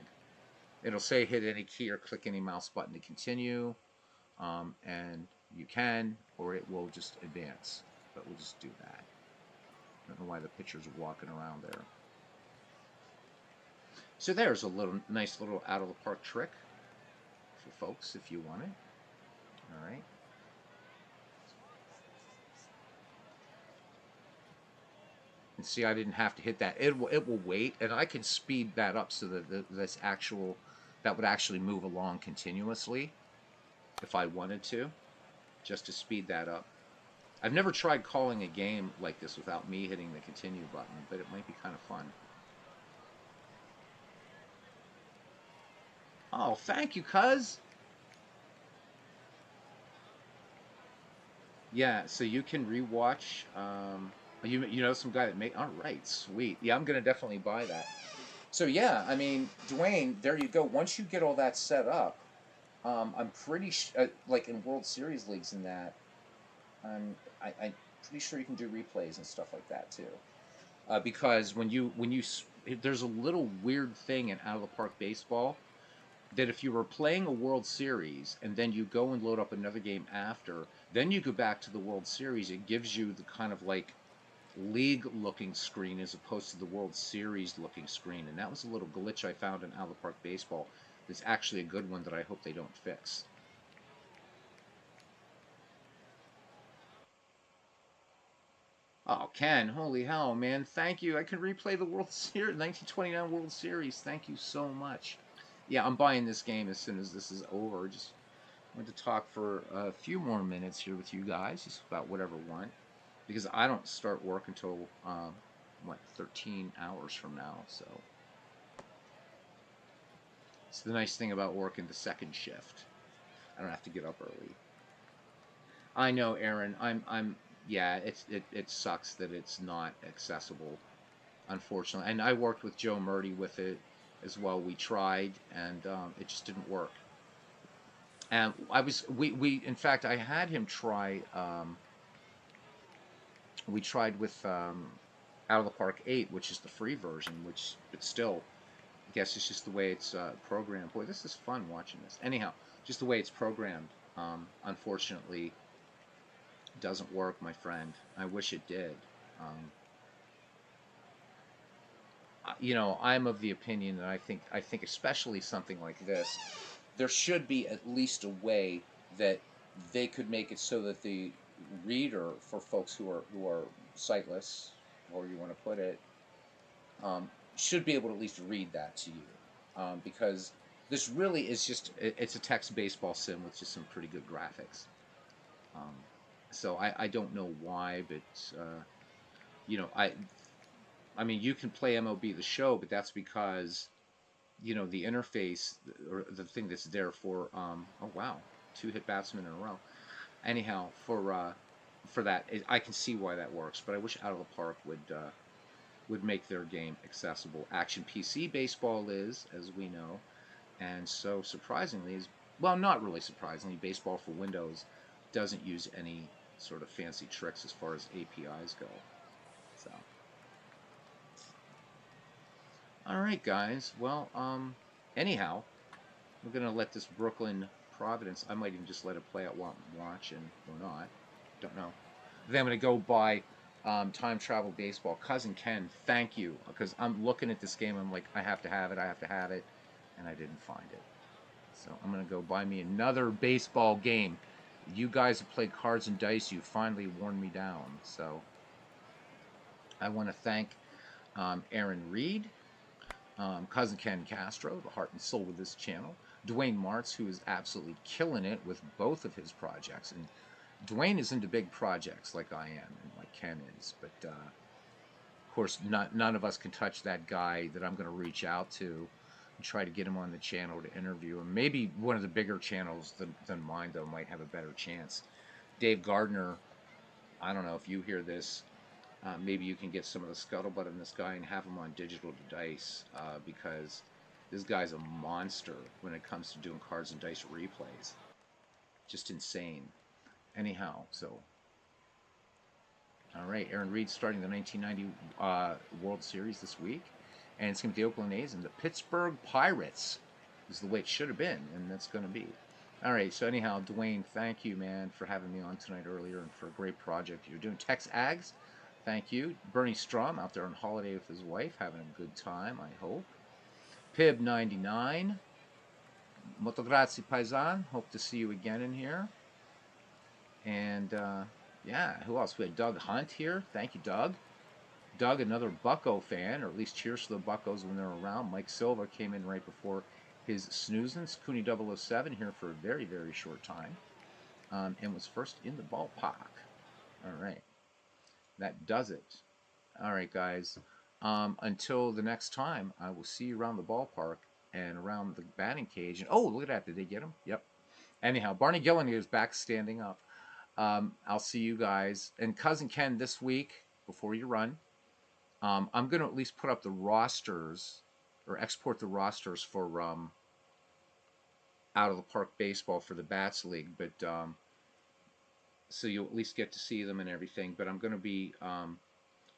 It'll say hit any key or click any mouse button to continue, and you can, or it will just advance. But we'll just do that. I don't know why the pitchers are walking around there. So there's a nice little out of the park trick for folks if you want it. All right. And see, I didn't have to hit that. It will wait, and I can speed that up so that that would actually move along continuously if I wanted to, just to speed that up. I've never tried calling a game like this without me hitting the continue button, but it might be kind of fun. Oh, thank you, cuz. Yeah, so you can rewatch You know some guy that make, all right, sweet. Yeah, I'm gonna definitely buy that. So yeah, I mean, Dwayne, there you go. Once you get all that set up, I'm pretty like in World Series leagues and that, I'm pretty sure you can do replays and stuff like that too. Because there's a little weird thing in out of the park baseball that if you were playing a World Series and then you go and load up another game after, then you go back to the World Series, it gives you the kind of like league looking screen as opposed to the World Series looking screen. And that was a little glitch I found in out of the park baseball. That's actually a good one that I hope they don't fix. Oh, Ken, holy hell, man. Thank you. I can replay the World Series, 1929 World Series. Thank you so much. Yeah, I'm buying this game as soon as this is over. Just wanted to talk for a few more minutes here with you guys, just about whatever one, because I don't start work until, what, 13 hours from now. So it's the nice thing about working the second shift. I don't have to get up early. I know, Aaron. Yeah. It sucks that it's not accessible, unfortunately. And I worked with Joe Murdy with it as well. We tried, and it just didn't work. And we in fact, I had him try. We tried with Out of the Park 8, which is the free version, which, but still, I guess it's just the way it's programmed. Boy, this is fun watching this. Anyhow, just the way it's programmed, unfortunately, doesn't work, my friend. I wish it did. Um, I'm of the opinion that I think especially something like this, there should be at least a way that they could make it so that the reader, for folks who are sightless, or you want to put it, should be able to at least read that to you, because this really is just it's a text baseball sim with just some pretty good graphics. Um, so I don't know why, but you know I mean you can play MLB the Show, but that's because the interface or the thing that's there for oh wow, two hit batsmen in a row. Anyhow, for that, I can see why that works, but I wish Out of the Park would make their game accessible. Action PC baseball is, as we know, and so surprisingly is, well, not really surprisingly, baseball for Windows doesn't use any sort of fancy tricks as far as APIs go. So, all right, guys. Well, anyhow, we're gonna let this Brooklyn Providence. I might even just let it play out while I'm watching, or not. Don't know. Then I'm gonna go buy Time Travel Baseball. Cousin Ken, thank you, because I'm looking at this game. I'm like, I have to have it. I have to have it, and I didn't find it. So I'm gonna go buy me another baseball game. You guys have played cards and dice. You finally worn me down. So I want to thank Aaron Reed, Cousin Ken Castro, the heart and soul of this channel, Dwayne Martz, who is absolutely killing it with both of his projects. And Dwayne is into big projects like I am and like Ken is. But of course, none of us can touch that guy that I'm going to reach out to and try to get him on the channel to interview him. Maybe one of the bigger channels than mine, though, might have a better chance. Dave Gardner, I don't know if you hear this. Maybe you can get some of the scuttlebutt in this guy and have him on digital dice, because this guy's a monster when it comes to doing cards and dice replays. Just insane. Anyhow, so all right, Aaron Reed starting the 1990 World Series this week, and it's going to be the Oakland A's and the Pittsburgh Pirates. This is the way it should have been, and that's going to be. All right, so anyhow, Dwayne, thank you, man, for having me on tonight earlier and for a great project you're doing. Tex Ags, thank you. Bernie Strom out there on holiday with his wife, having a good time, I hope. Pib99, molto grazie, Paisan. Hope to see you again in here. And yeah, who else? We had Doug Hunt here. Thank you, Doug. Doug, another Bucko fan, or at least cheers for the Buccos when they're around. Mike Silva came in right before his snoozins. Cooney 007 here for a very, very short time, and was first in the ballpark. All right. That does it. All right, guys. Until the next time, I will see you around the ballpark and around the batting cage. And oh, look at that. Did they get him? Yep. Anyhow, Barney Gillen is back standing up. I'll see you guys. And Cousin Ken this week, before you run. I'm going to at least put up the rosters or export the rosters for Out of the Park Baseball for the Bats League, but so you'll at least get to see them and everything. But I'm going to be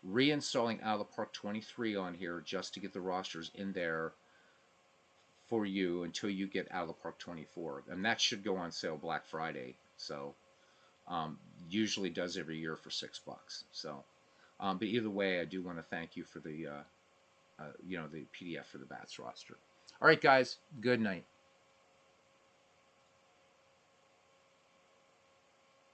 reinstalling Out of the Park 23 on here just to get the rosters in there for you until you get Out of the Park 24, and that should go on sale Black Friday. So usually does every year for $6. So, but either way, I do want to thank you for the the PDF for the Bats roster. All right, guys. Good night.